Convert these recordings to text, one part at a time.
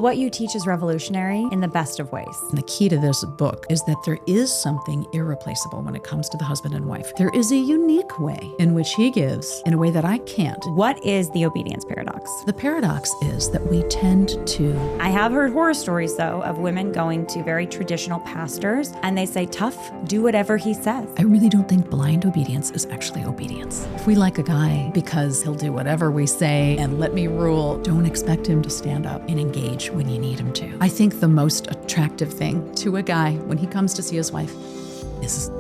What you teach is revolutionary in the best of ways. And the key to this book is that there is something irreplaceable when it comes to the husband and wife. There is a unique way in which he gives in a way that I can't. What is the obedience paradox? The paradox is that we tend to... I have heard horror stories, though, of women going to very traditional pastors and they say, tough, do whatever he says. I really don't think blind obedience is actually obedience. If we like a guy because he'll do whatever we say and let me rule, don't expect him to stand up and engage when you need him to. I think the most attractive thing to a guy when he comes to see his wife is...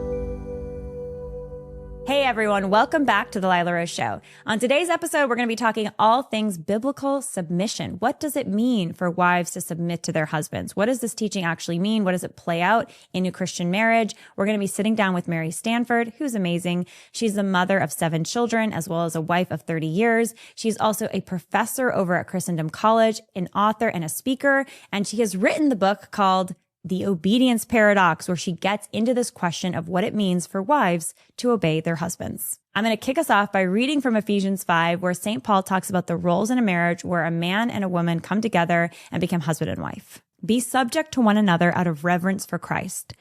Hey everyone, welcome back to the Lila Rose Show. On today's episode, we're going to be talking all things biblical submission. What does it mean for wives to submit to their husbands? What does this teaching actually mean? What does it play out in a Christian marriage? We're going to be sitting down with Mary Stanford, who's amazing. She's the mother of 7 children, as well as a wife of 30 years. She's also a professor over at Christendom College, an author and a speaker, and she has written the book called The Obedience Paradox, where she gets into this question of what it means for wives to obey their husbands. I'm going to kick us off by reading from Ephesians 5, where St. Paul talks about the roles in a marriage where a man and a woman come together and become husband and wife. Be subject to one another out of reverence for Christ.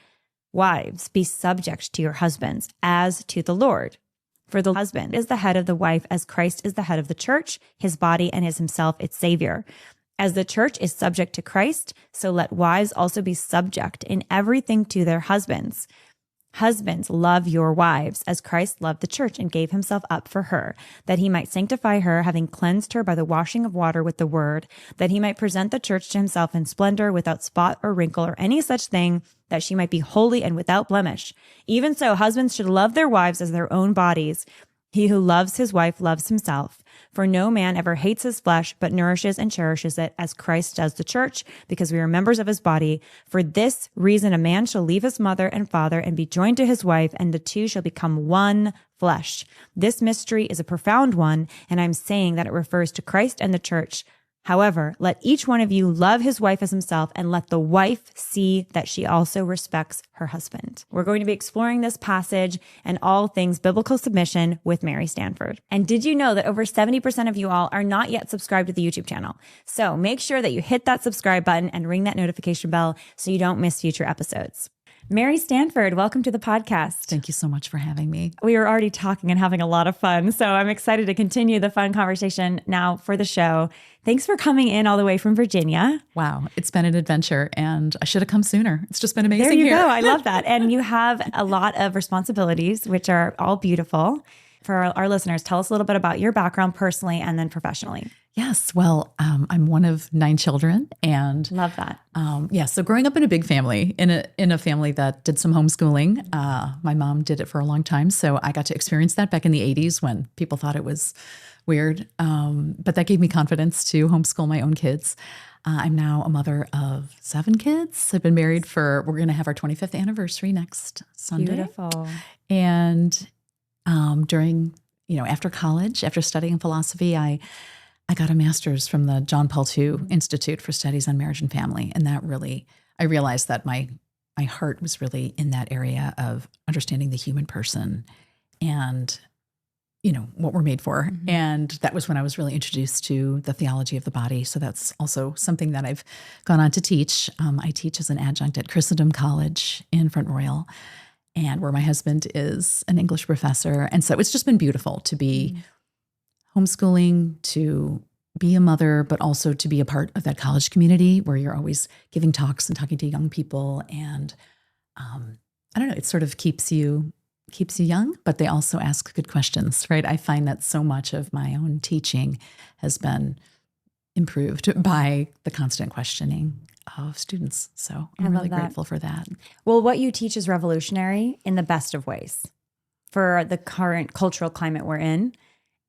Wives, be subject to your husbands as to the Lord. For the husband is the head of the wife as Christ is the head of the church, his body, and is himself its Savior. As the church is subject to Christ, so let wives also be subject in everything to their husbands. Husbands, love your wives as Christ loved the church and gave himself up for her, that he might sanctify her, having cleansed her by the washing of water with the word, that he might present the church to himself in splendor, without spot or wrinkle or any such thing, that she might be holy and without blemish. Even so, husbands should love their wives as their own bodies. He who loves his wife loves himself. For no man ever hates his flesh, but nourishes and cherishes it as Christ does the church, because we are members of his body. For this reason, a man shall leave his mother and father and be joined to his wife, and the two shall become one flesh. This mystery is a profound one, and I'm saying that it refers to Christ and the church. However, let each one of you love his wife as himself, and let the wife see that she also respects her husband. We're going to be exploring this passage and all things biblical submission with Mary Stanford. And did you know that over 70% of you all are not yet subscribed to the YouTube channel? So make sure that you hit that subscribe button and ring that notification bell so you don't miss future episodes. Mary Stanford, welcome to the podcast. Thank you so much for having me. We were already talking and having a lot of fun, so I'm excited to continue the fun conversation now for the show. Thanks for coming in all the way from Virginia. Wow, it's been an adventure, and I should have come sooner. It's just been amazing there you here. Go. I love that. And you have a lot of responsibilities, which are all beautiful. For our listeners, tell us a little bit about your background personally and then professionally. Yes. Well, I'm one of 9 children, and love that. So growing up in a big family, in a family that did some homeschooling, my mom did it for a long time. So I got to experience that back in the 80s when people thought it was weird. But that gave me confidence to homeschool my own kids. I'm now a mother of 7 kids. I've been married we're going to have our 25th anniversary next Sunday. Beautiful. And during, after college, after studying philosophy, I got a master's from the John Paul II Institute for Studies on Marriage and Family. And that really, I realized that my heart was really in that area of understanding the human person and, what we're made for. Mm-hmm. And that was when I was really introduced to the theology of the body. So that's also something that I've gone on to teach. I teach as an adjunct at Christendom College in Front Royal, and where my husband is an English professor. And so it's just been beautiful to be homeschooling, to be a mother, but also to be a part of that college community where you're always giving talks and talking to young people. And I don't know, it sort of keeps you young, but they also ask good questions, right? I find that so much of my own teaching has been improved by the constant questioning of students. So I'm really grateful for that. Well, what you teach is revolutionary in the best of ways for the current cultural climate we're in.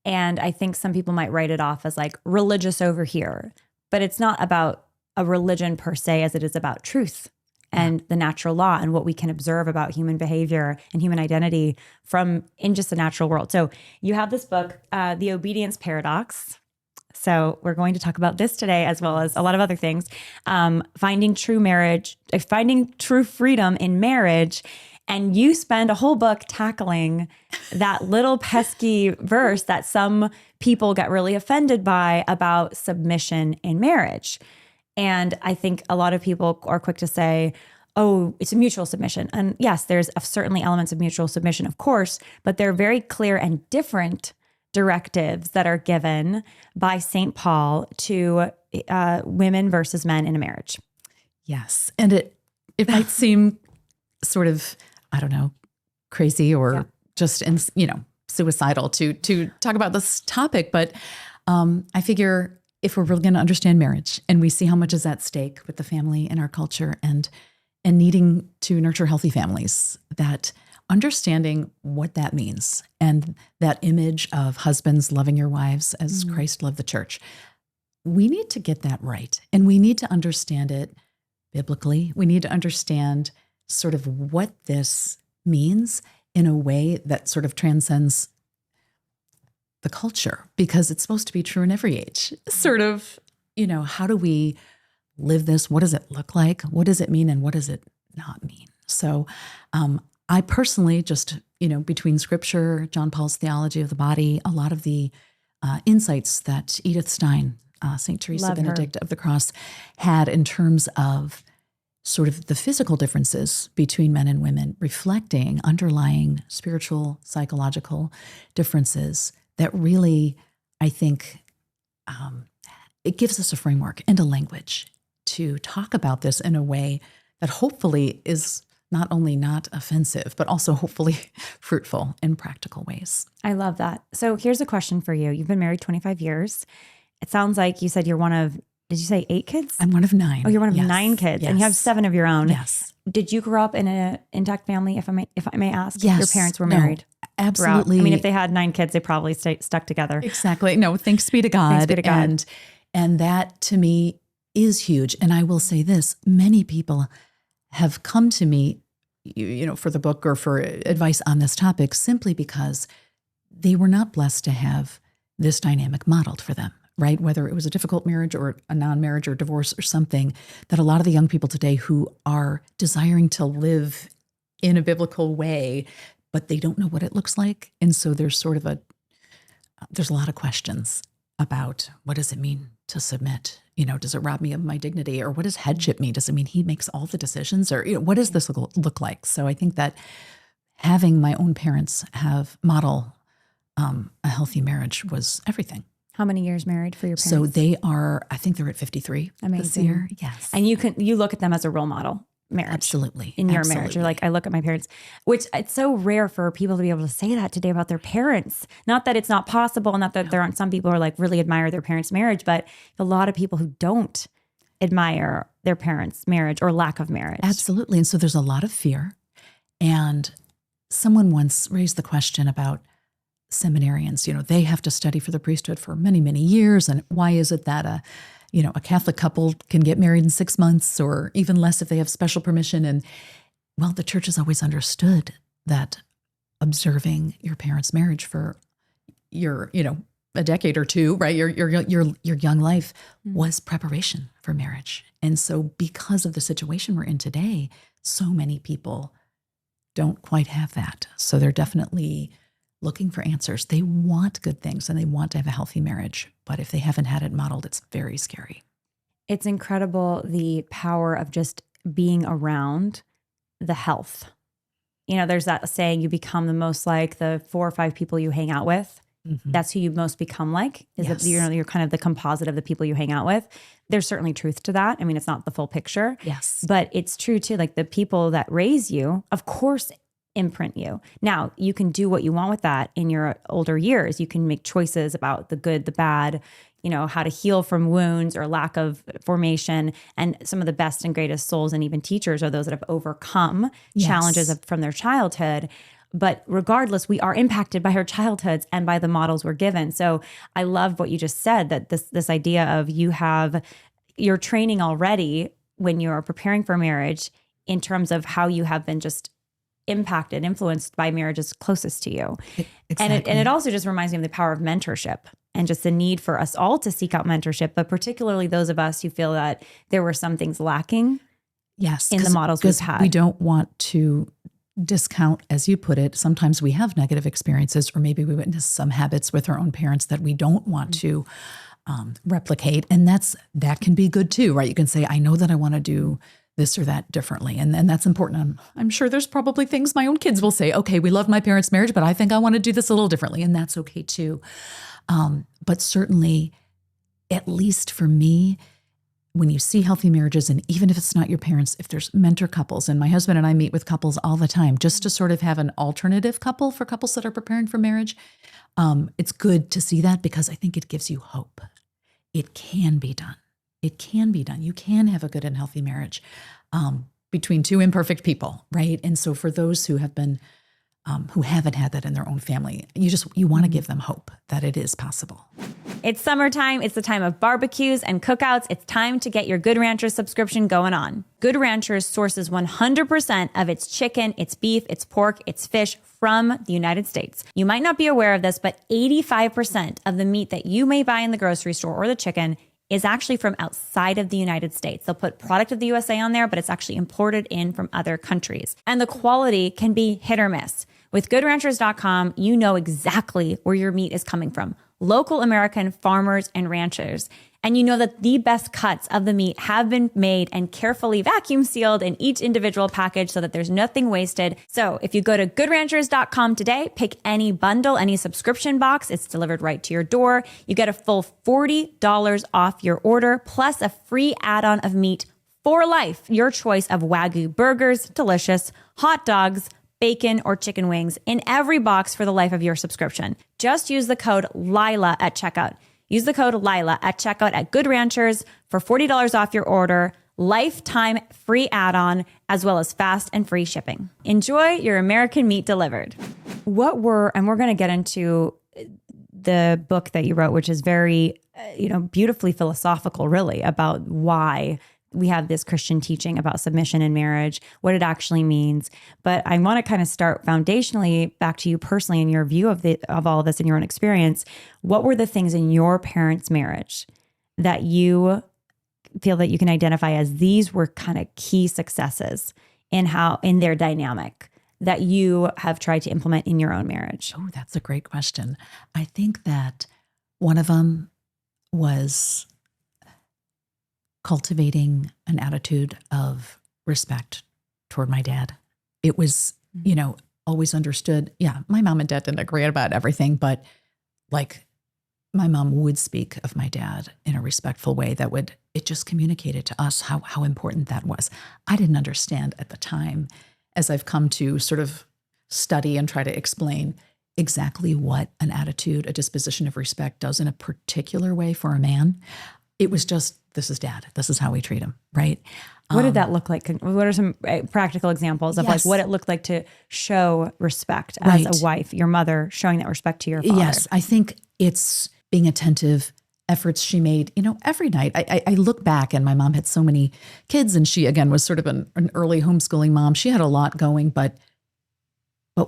And I think some people might write it off as like religious over here, but it's not about a religion per se as it is about truth and the natural law and what we can observe about human behavior and human identity in just the natural world. So you have this book, The Obedience Paradox. So we're going to talk about this today, as well as a lot of other things. Finding true freedom in marriage. And you spend a whole book tackling that little pesky verse that some people get really offended by about submission in marriage. And I think a lot of people are quick to say, oh, it's a mutual submission. And yes, there's certainly elements of mutual submission, of course, but they're very clear and different directives that are given by St. Paul to women versus men in a marriage. Yes. And it might seem sort of, I don't know, crazy or just, suicidal to talk about this topic. But I figure if we're really going to understand marriage and we see how much is at stake with the family in our culture and needing to nurture healthy families, that understanding what that means and that image of husbands loving your wives as Christ loved the church, we need to get that right. And we need to understand it biblically. We need to understand sort of what this means in a way that sort of transcends the culture, because it's supposed to be true in every age. Sort of, how do we live this? What does it look like? What does it mean? And what does it not mean? So I personally just, between scripture, John Paul's theology of the body, a lot of the insights that Edith Stein, St. Teresa Benedict of the Cross, had in terms of sort of the physical differences between men and women, reflecting underlying spiritual, psychological differences that really, I think, it gives us a framework and a language to talk about this in a way that hopefully is not only not offensive, but also hopefully fruitful in practical ways. I love that. So here's a question for you. You've been married 25 years. It sounds like you said you're one of, did you say 8 kids? I'm one of 9. Oh, you're one of 9 kids, and you have 7 of your own. Yes. Did you grow up in an intact family, if I may ask? Yes. Your parents were married? Absolutely. Throughout. I mean, if they had 9 kids, they probably stuck together. Exactly. No, thanks be to God. Thanks be to God. And that to me is huge. And I will say this, many people have come to me, for the book or for advice on this topic, simply because they were not blessed to have this dynamic modeled for them, right? Whether it was a difficult marriage or a non-marriage or divorce or something, that a lot of the young people today who are desiring to live in a biblical way, but they don't know what it looks like. And so there's sort of there's a lot of questions about what does it mean to submit? Does it rob me of my dignity? Or what does headship mean? Does it mean he makes all the decisions? Or what does this look like? So I think that having my own parents have model a healthy marriage was everything. How many years married for your parents? So I think they're at 53 this year. Yes. And you look at them as a role model. Marriage. Absolutely. In your marriage. You're like, I look at my parents, which it's so rare for people to be able to say that today about their parents. Not that it's not possible, not that there aren't some people who are like really admire their parents' marriage, but a lot of people who don't admire their parents' marriage or lack of marriage. Absolutely. And so there's a lot of fear. And someone once raised the question about seminarians. They have to study for the priesthood for many, many years. And why is it that a Catholic couple can get married in 6 months or even less if they have special permission? And well, the church has always understood that observing your parents' marriage for your, a decade or two, right? Your young life was preparation for marriage. And so because of the situation we're in today, so many people don't quite have that. So they're definitely looking for answers. They want good things and they want to have a healthy marriage. But if they haven't had it modeled, it's very scary. It's incredible, the power of just being around the health. There's that saying, you become the most like the 4 or 5 people you hang out with. Mm-hmm. That's who you most become like, is that you're kind of the composite of the people you hang out with. There's certainly truth to that. I mean, it's not the full picture. Yes. But it's true too. Like the people that raise you, of course, imprint you. Now, you can do what you want with that in your older years. You can make choices about the good, the bad, how to heal from wounds or lack of formation. And some of the best and greatest souls and even teachers are those that have overcome challenges from their childhood. But regardless, we are impacted by our childhoods and by the models we're given. So I love what you just said, that this idea of you're training already when you're preparing for marriage in terms of how you have been just impacted, influenced by marriages closest to you. Exactly. And it also just reminds me of the power of mentorship and just the need for us all to seek out mentorship, but particularly those of us who feel that there were some things lacking in the models we've had. We don't want to discount, as you put it, sometimes we have negative experiences, or maybe we witness some habits with our own parents that we don't want to replicate. And that can be good too, right? You can say, I know that I want to do this or that differently. And that's important. I'm sure there's probably things my own kids will say, okay, we love my parents' marriage, but I think I want to do this a little differently. And that's okay too. But certainly, at least for me, when you see healthy marriages, and even if it's not your parents, if there's mentor couples, and my husband and I meet with couples all the time, just to sort of have an alternative couple for couples that are preparing for marriage, it's good to see that because I think it gives you hope. It can be done. It can be done. You can have a good and healthy marriage between two imperfect people, right? And so for those who have been, who haven't had that in their own family, you want to give them hope that it is possible. It's summertime. It's the time of barbecues and cookouts. It's time to get your Good Ranchers subscription going on. Good Ranchers sources 100% of its chicken, its beef, its pork, its fish from the United States. You might not be aware of this, but 85% of the meat that you may buy in the grocery store or the chicken is actually from outside of the United States. They'll put product of the USA on there, but it's actually imported in from other countries. And the quality can be hit or miss. With GoodRanchers.com, you know exactly where your meat is coming from. Local American farmers and ranchers. And you know that the best cuts of the meat have been made and carefully vacuum sealed in each individual package so that there's nothing wasted. So if you go to GoodRanchers.com today, pick any bundle, any subscription box, it's delivered right to your door. You get a full $40 off your order, plus a free add-on of meat for life. Your choice of Wagyu burgers, delicious, hot dogs, bacon, or chicken wings in every box for the life of your subscription. Just use the code Lila at checkout. Use the code Lila at checkout at Good Ranchers for $40 off your order, lifetime free add-on, as well as fast and free shipping. Enjoy your American meat delivered. And we're going to get into the book that you wrote, which is very, beautifully philosophical, really, about why we have this Christian teaching about submission in marriage, what it actually means. But I want to kind of start foundationally back to you personally and your view of all of this in your own experience. What were the things in your parents' marriage that you feel that you can identify as these were kind of key successes in their dynamic that you have tried to implement in your own marriage? Oh, that's a great question. I think that one of them was cultivating an attitude of respect toward my dad. It was, always understood. Yeah, my mom and dad didn't agree about everything, but like my mom would speak of my dad in a respectful way it just communicated to us how important that was. I didn't understand at the time, as I've come to sort of study and try to explain exactly what an attitude, a disposition of respect does in a particular way for a man. It was just, this is dad. This is how we treat him, right? What did that look like? What are some practical examples of like what it looked like to show respect as a wife, your mother showing that respect to your father? Yes, I think it's being attentive, efforts she made, every night. I look back and my mom had so many kids and she, again, was sort of an early homeschooling mom. She had a lot going, but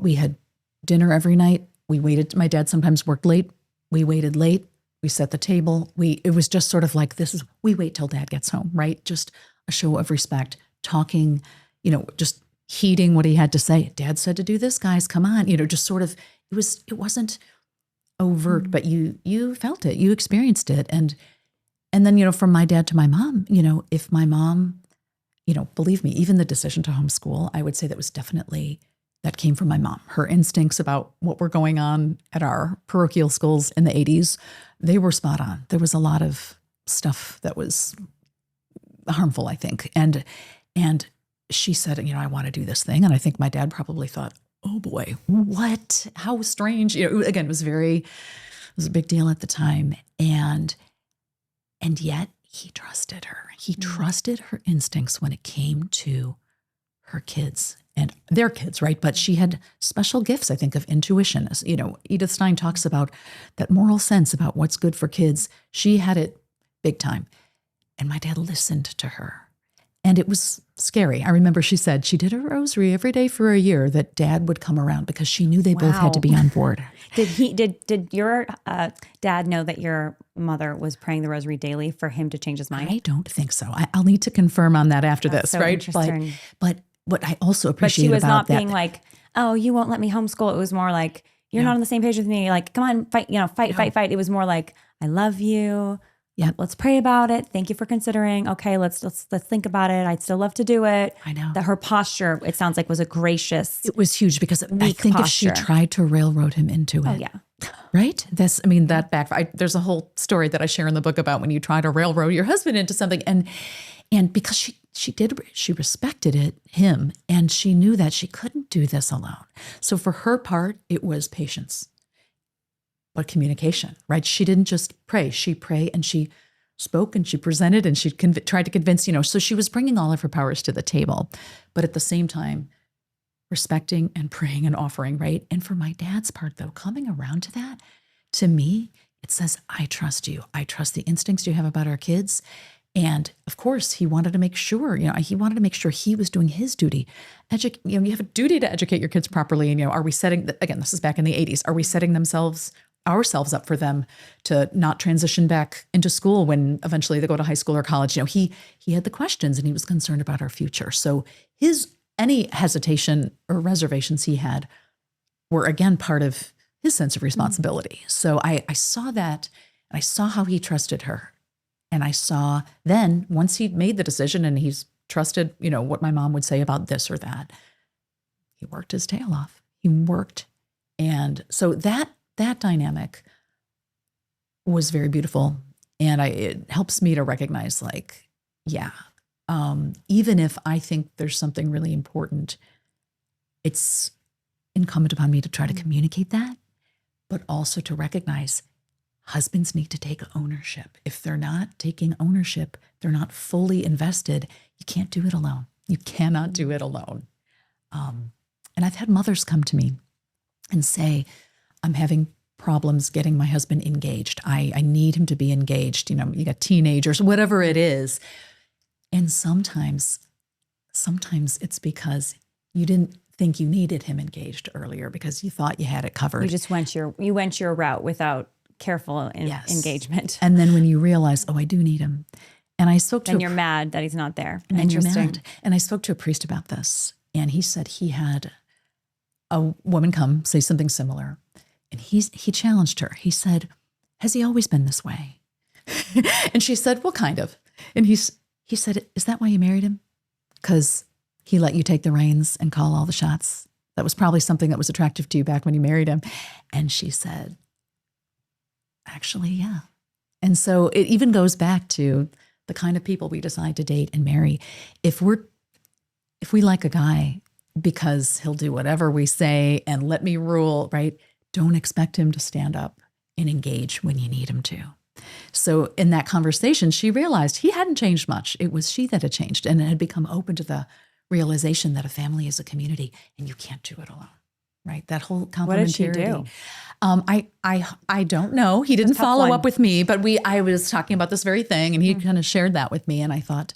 we had dinner every night. We waited. My dad sometimes worked late. We waited late. We set the table. It was just sort of like, we wait till dad gets home, right? Just a show of respect, talking, just heeding what he had to say. Dad said to do this, guys, come on, just sort of, it wasn't overt, but you felt it, you experienced it. And then, from my dad to my mom, if my mom, believe me, even the decision to homeschool, I would say that came from my mom. Her instincts about what were going on at our parochial schools in the 80s, they were spot on. There was a lot of stuff that was harmful, I think. And she said, I want to do this thing. And I think my dad probably thought, oh boy, what? How strange. Again, it was a big deal at the time. And yet he trusted her. He trusted her instincts when it came to her kids and their kids, right? But she had special gifts, I think, of intuition. As Edith Stein talks about that moral sense about what's good for kids. She had it big time. And my dad listened to her. And it was scary. I remember she said she did a rosary every day for a year that dad would come around because she knew they both had to be on board. Did your dad know that your mother was praying the rosary daily for him to change his mind? I don't think so. I'll need to confirm on that after That's this, so right? Interesting. But what I also appreciate about that. But she was not being like, oh, you won't let me homeschool. It was more like, you're not on the same page with me. Like, come on, fight, fight. It was more like, I love you. Yeah. Let's pray about it. Thank you for considering. Okay, let's think about it. I'd still love to do it. I know. That her posture, it sounds like, was a gracious. It was huge because I Weak think posture. if she tried to railroad him into it. Oh yeah. Right? That backfired. There's a whole story that I share in the book about when you try to railroad your husband into something. And because she respected him, and she knew that she couldn't do this alone. So for her part, it was patience, but communication, right? She didn't just pray. She prayed and she spoke and she presented and she tried to convince, so she was bringing all of her powers to the table, but at the same time, respecting and praying and offering, right? And for my dad's part, though, coming around to that, to me, it says, I trust you. I trust the instincts you have about our kids. And of course, he wanted to make sure, he was doing his duty. You have a duty to educate your kids properly. And, are we setting, again, this is back in the 80s, are we setting ourselves up for them to not transition back into school when eventually they go to high school or college? He had the questions and he was concerned about our future. So any hesitation or reservations he had were, again, part of his sense of responsibility. So I saw that, and I saw how he trusted her. And I saw then, once he'd made the decision and he's trusted, what my mom would say about this or that, he worked his tail off. He worked. And so that dynamic was very beautiful. And it helps me to recognize, even if I think there's something really important, it's incumbent upon me to try to communicate that, but also to recognize husbands need to take ownership. If they're not taking ownership, they're not fully invested, you can't do it alone. You cannot do it alone. And I've had mothers come to me and say, I'm having problems getting my husband engaged. I need him to be engaged. You got teenagers, whatever it is. And sometimes it's because you didn't think you needed him engaged earlier because you thought you had it covered. You just went your route without careful engagement. And then when you realize, I do need him. And I spoke to Then you're mad that he's not there. And then you're Interesting. mad. And I spoke to a priest about this. And he said he had a woman come say something similar. And he challenged her. He said, has he always been this way? And she said, well, kind of. And he said, is that why you married him? Because he let you take the reins and call all the shots. That was probably something that was attractive to you back when you married him. And she said, actually, yeah. And so it even goes back to the kind of people we decide to date and marry. If we like a guy because he'll do whatever we say and let me rule, right? Don't expect him to stand up and engage when you need him to. So in that conversation, she realized he hadn't changed much. It was she that had changed and had become open to the realization that a family is a community and you can't do it alone, right? That whole complementarity. What did she do? I don't know. He didn't follow up with me, but I was talking about this very thing and he kind of shared that with me. And I thought,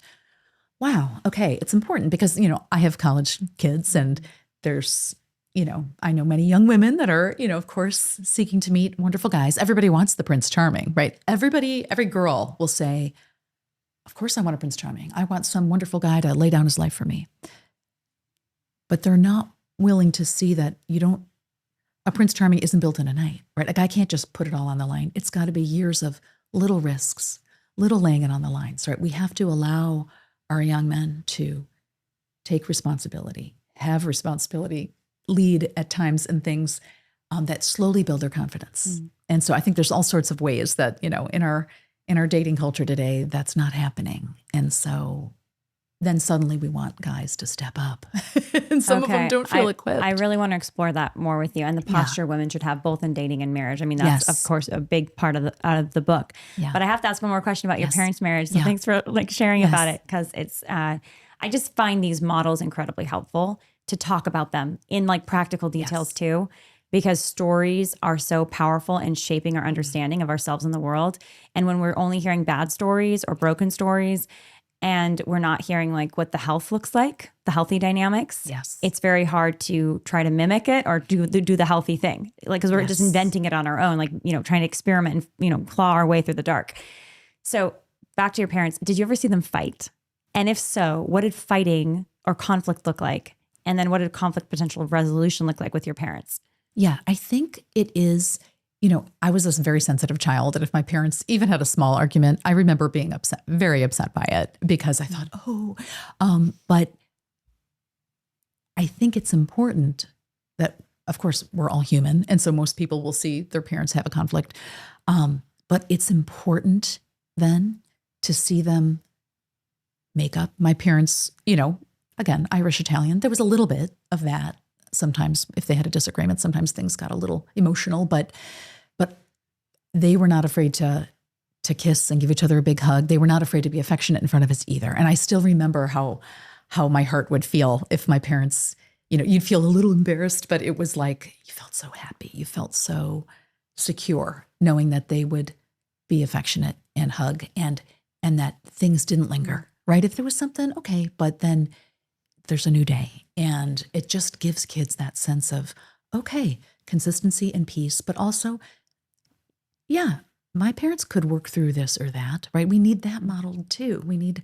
wow, okay, it's important because, I have college kids and there's, I know many young women that are, of course, seeking to meet wonderful guys. Everybody wants the Prince Charming, right? Every girl will say, of course I want a Prince Charming. I want some wonderful guy to lay down his life for me. But they're not willing to see that a Prince Charming isn't built in a night, right? A guy can't just put it all on the line. It's got to be years of little risks, little laying it on the lines, right? We have to allow our young men to take responsibility, have responsibility, lead at times in things that slowly build their confidence. And so I think there's all sorts of ways that, in our dating culture today, that's not happening. And so then suddenly we want guys to step up. And some of them don't feel equipped. I really want to explore that more with you and the posture women should have both in dating and marriage. I mean, that's of course a big part of the book. Yeah. But I have to ask one more question about your parents' marriage. So thanks for sharing about it because it's I just find these models incredibly helpful to talk about them in practical details too, because stories are so powerful in shaping our understanding of ourselves in the world. And when we're only hearing bad stories or broken stories, and we're not hearing what the health looks like, the healthy dynamics. Yes. It's very hard to try to mimic it or do the healthy thing. Because we're just inventing it on our own, trying to experiment and, claw our way through the dark. So back to your parents, did you ever see them fight? And if so, what did fighting or conflict look like? And then what did conflict potential resolution look like with your parents? Yeah, I think it is I was a very sensitive child. And if my parents even had a small argument, I remember being upset, very upset by it because I thought, but I think it's important that, of course, we're all human. And so most people will see their parents have a conflict. But it's important then to see them make up. My parents, again, Irish, Italian, there was a little bit of that. Sometimes if they had a disagreement, sometimes things got a little emotional, but they were not afraid to kiss and give each other a big hug. They were not afraid to be affectionate in front of us either. And I still remember how my heart would feel if my parents, you'd feel a little embarrassed, but it was like you felt so happy. You felt so secure knowing that they would be affectionate and hug and that things didn't linger, right? If there was something, okay, but then there's a new day. And it just gives kids that sense of, okay, consistency and peace, but also, yeah, my parents could work through this or that, right? We need that modeled too. We need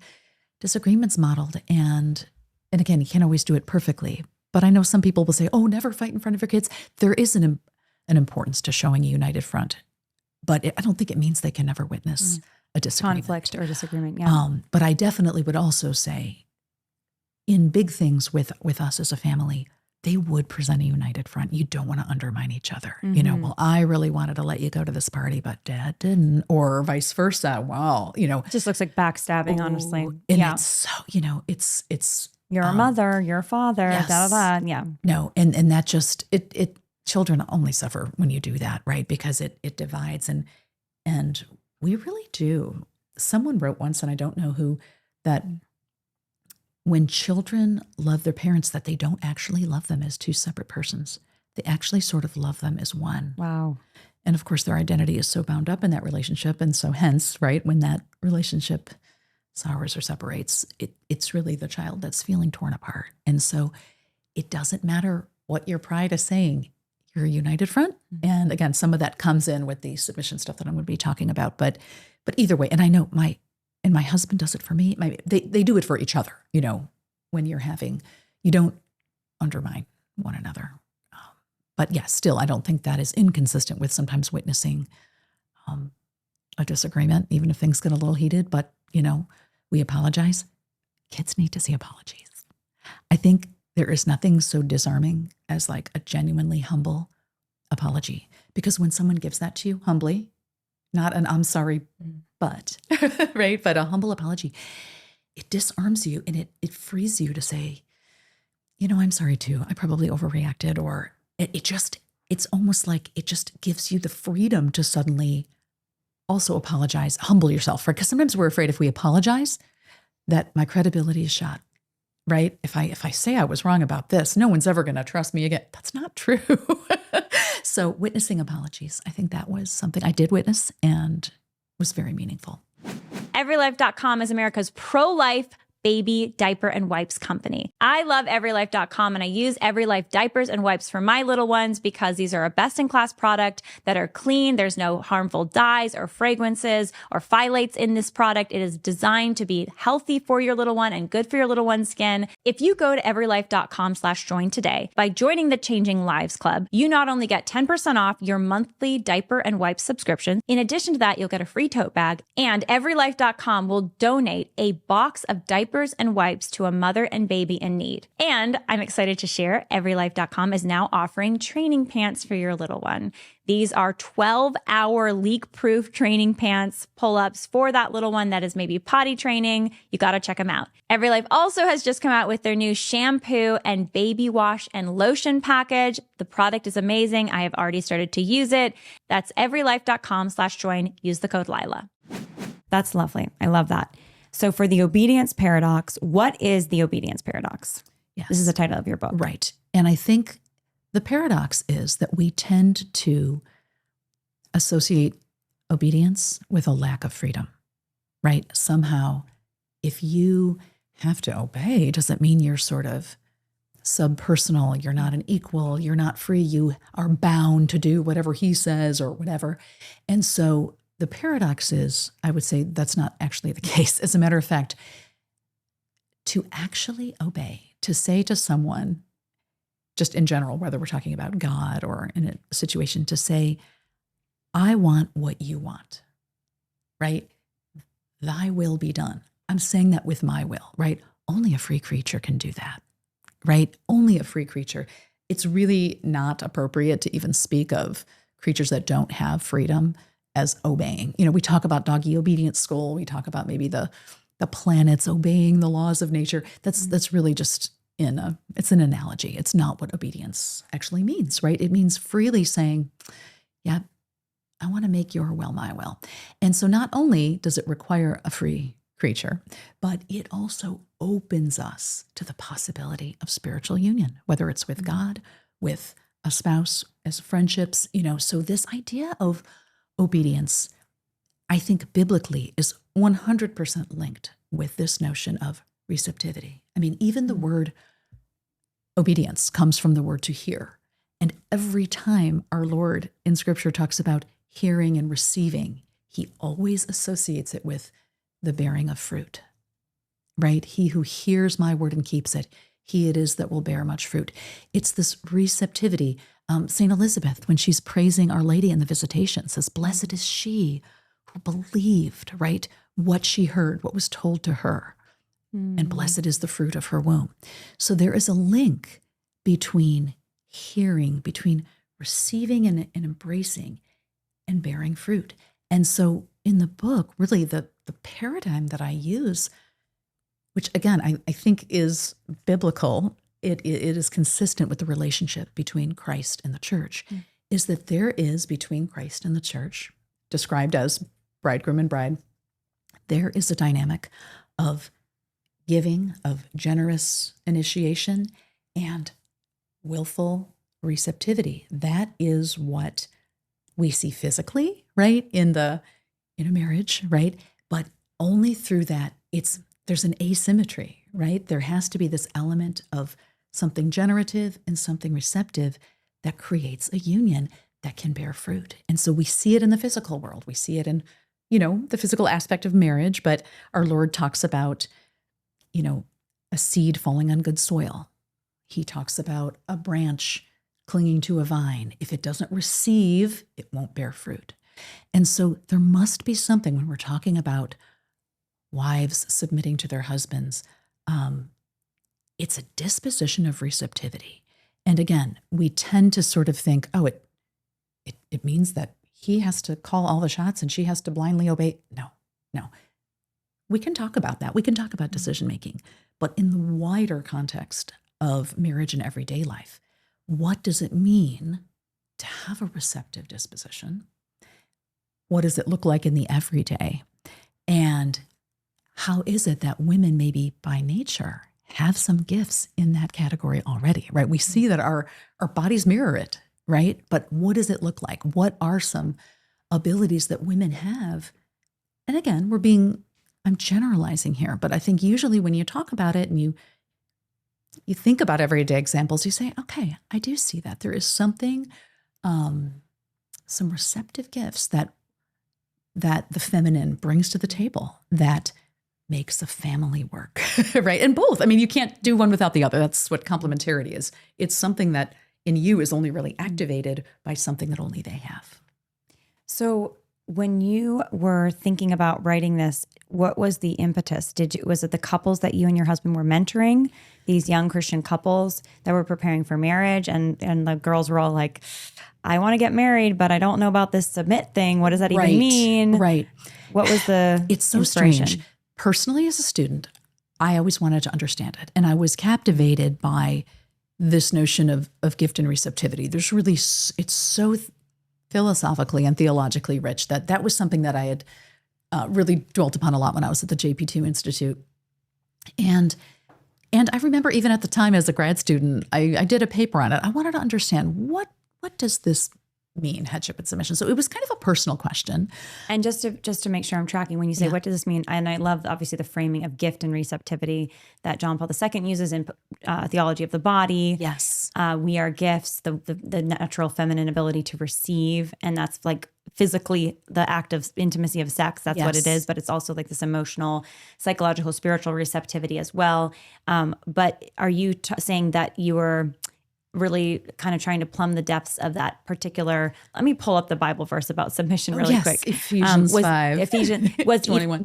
disagreements modeled. And again, you can't always do it perfectly, but I know some people will say, oh, never fight in front of your kids. There is an importance to showing a united front, but I don't think it means they can never witness a disagreement. Conflict or disagreement, yeah. But I definitely would also say in big things with us as a family, they would present a united front. You don't want to undermine each other. Well, I really wanted to let you go to this party, but Dad didn't, or vice versa. Wow. It just looks like backstabbing, honestly. And yeah. it's so, it's You're a mother, you're a father, yes. da, da, da. Yeah. No. And that just, children only suffer when you do that, right? Because it divides and we really do. Someone wrote once, and I don't know who, that when children love their parents, that they don't actually love them as two separate persons. They actually sort of love them as one. Wow. And of course, their identity is so bound up in that relationship. And so hence, right, when that relationship sours or separates, it's really the child that's feeling torn apart. And so it doesn't matter what your pride is saying. You're a united front. And again, some of that comes in with the submission stuff that I'm going to be talking about. But either way, and I know my husband does it for me. They do it for each other, when you don't undermine one another. But yes, still, I don't think that is inconsistent with sometimes witnessing a disagreement, even if things get a little heated. But, we apologize. Kids need to see apologies. I think there is nothing so disarming as like a genuinely humble apology. Because when someone gives that to you humbly, not an I'm sorry, but, right? But a humble apology, it disarms you and it frees you to say, I'm sorry too. I probably overreacted, or it's almost like it just gives you the freedom to suddenly also apologize, humble yourself, right? Because sometimes we're afraid if we apologize that my credibility is shot, right? If I say I was wrong about this, no one's ever going to trust me again. That's not true. So witnessing apologies, I think that was something I did witness and was very meaningful. EveryLife.com is America's pro-life baby diaper and wipes company. I love EveryLife.com, and I use EveryLife diapers and wipes for my little ones because these are a best-in-class product that are clean. There's no harmful dyes or fragrances or phthalates in this product. It is designed to be healthy for your little one and good for your little one's skin. If you go to EveryLife.com/join today, by joining the Changing Lives Club, you not only get 10% off your monthly diaper and wipe subscription, in addition to that, you'll get a free tote bag, and EveryLife.com will donate a box of diapers and wipes to a mother and baby in need. And I'm excited to share, EveryLife.com is now offering training pants for your little one. These are 12-hour leak-proof training pants, pull-ups for that little one that is maybe potty training. You got to check them out. EveryLife also has just come out with their new shampoo and baby wash and lotion package. The product is amazing. I have already started to use it. That's EveryLife.com/join. Use the code Lila. That's lovely. I love that. So for the obedience paradox, what is the obedience paradox? Yes. This is the title of your book. Right. And I think the paradox is that we tend to associate obedience with a lack of freedom, right? Somehow, if you have to obey, doesn't mean you're sort of subpersonal, you're not an equal, you're not free, you are bound to do whatever he says or whatever. And so the paradox is, I would say that's not actually the case. As a matter of fact, to actually obey, to say to someone, just in general, whether we're talking about God or in a situation, to say, I want what you want, right? Thy will be done. I'm saying that with my will, right? Only a free creature can do that, right? Only a free creature. It's really not appropriate to even speak of creatures that don't have freedom as obeying. We talk about doggy obedience school. We talk about maybe the planets obeying the laws of nature. That's really just it's an analogy. It's not what obedience actually means, right? It means freely saying, yeah, I want to make your will my will. And so not only does it require a free creature, but it also opens us to the possibility of spiritual union, whether it's with God, with a spouse, as friendships, So this idea of obedience, I think biblically, is 100% linked with this notion of receptivity. I mean, even the word obedience comes from the word to hear. And every time our Lord in Scripture talks about hearing and receiving, he always associates it with the bearing of fruit, right? He who hears my word and keeps it, he it is that will bear much fruit. It's this receptivity. St. Elizabeth, when she's praising Our Lady in the Visitation, says, blessed is she who believed, right? What she heard, what was told to her. And blessed is the fruit of her womb. So there is a link between hearing, between receiving and embracing and bearing fruit. And so in the book, really the paradigm that I use, which again, I think is biblical, it is consistent with the relationship between Christ and the church, is that there is between Christ and the church, described as bridegroom and bride, there is a dynamic of giving, of generous initiation, and willful receptivity. That is what we see physically, right, in a marriage, right? But only through that, there's an asymmetry, right? There has to be this element of something generative and something receptive that creates a union that can bear fruit. And so we see it in the physical world. We see it in, the physical aspect of marriage, but our Lord talks about, a seed falling on good soil. He talks about a branch clinging to a vine. If it doesn't receive, it won't bear fruit. And so there must be something when we're talking about wives submitting to their husbands. It's a disposition of receptivity. And again, we tend to sort of think, oh, it means that he has to call all the shots and she has to blindly obey. No. We can talk about that. We can talk about decision-making. But in the wider context of marriage and everyday life, what does it mean to have a receptive disposition? What does it look like in the everyday? And how is it that women maybe by nature have some gifts in that category already, right? We see that our bodies mirror it, right? But what does it look like? What are some abilities that women have? And again, I'm generalizing here, but I think usually when you talk about it and you think about everyday examples, you say, okay, I do see that. There is something, some receptive gifts that the feminine brings to the table that makes a family work, right? And both. I mean, you can't do one without the other. That's what complementarity is. It's something that in you is only really activated by something that only they have. So when you were thinking about writing this, what was the impetus? Was it the couples that you and your husband were mentoring, these young Christian couples that were preparing for marriage, and the girls were all like, I want to get married, but I don't know about this submit thing. What does that even mean? Right. What was the It's so inspiration? Strange. Personally, as a student, I always wanted to understand it. And I was captivated by this notion of gift and receptivity. It's so philosophically and theologically rich that was something that I had really dwelt upon a lot when I was at the JP2 Institute. And I remember even at the time as a grad student, I did a paper on it. I wanted to understand what does this mean, headship and submission? So it was kind of a personal question. And just to make sure I'm tracking, when you say, what does this mean? And I love, obviously, the framing of gift and receptivity that John Paul II uses in Theology of the Body. Yes. We are gifts, the natural feminine ability to receive. And that's like physically the act of intimacy of sex. That's what it is. But it's also like this emotional, psychological, spiritual receptivity as well. But are you saying that you were really kind of trying to plumb the depths of that particular. Let me pull up the Bible verse about submission really quick. Ephesians 5.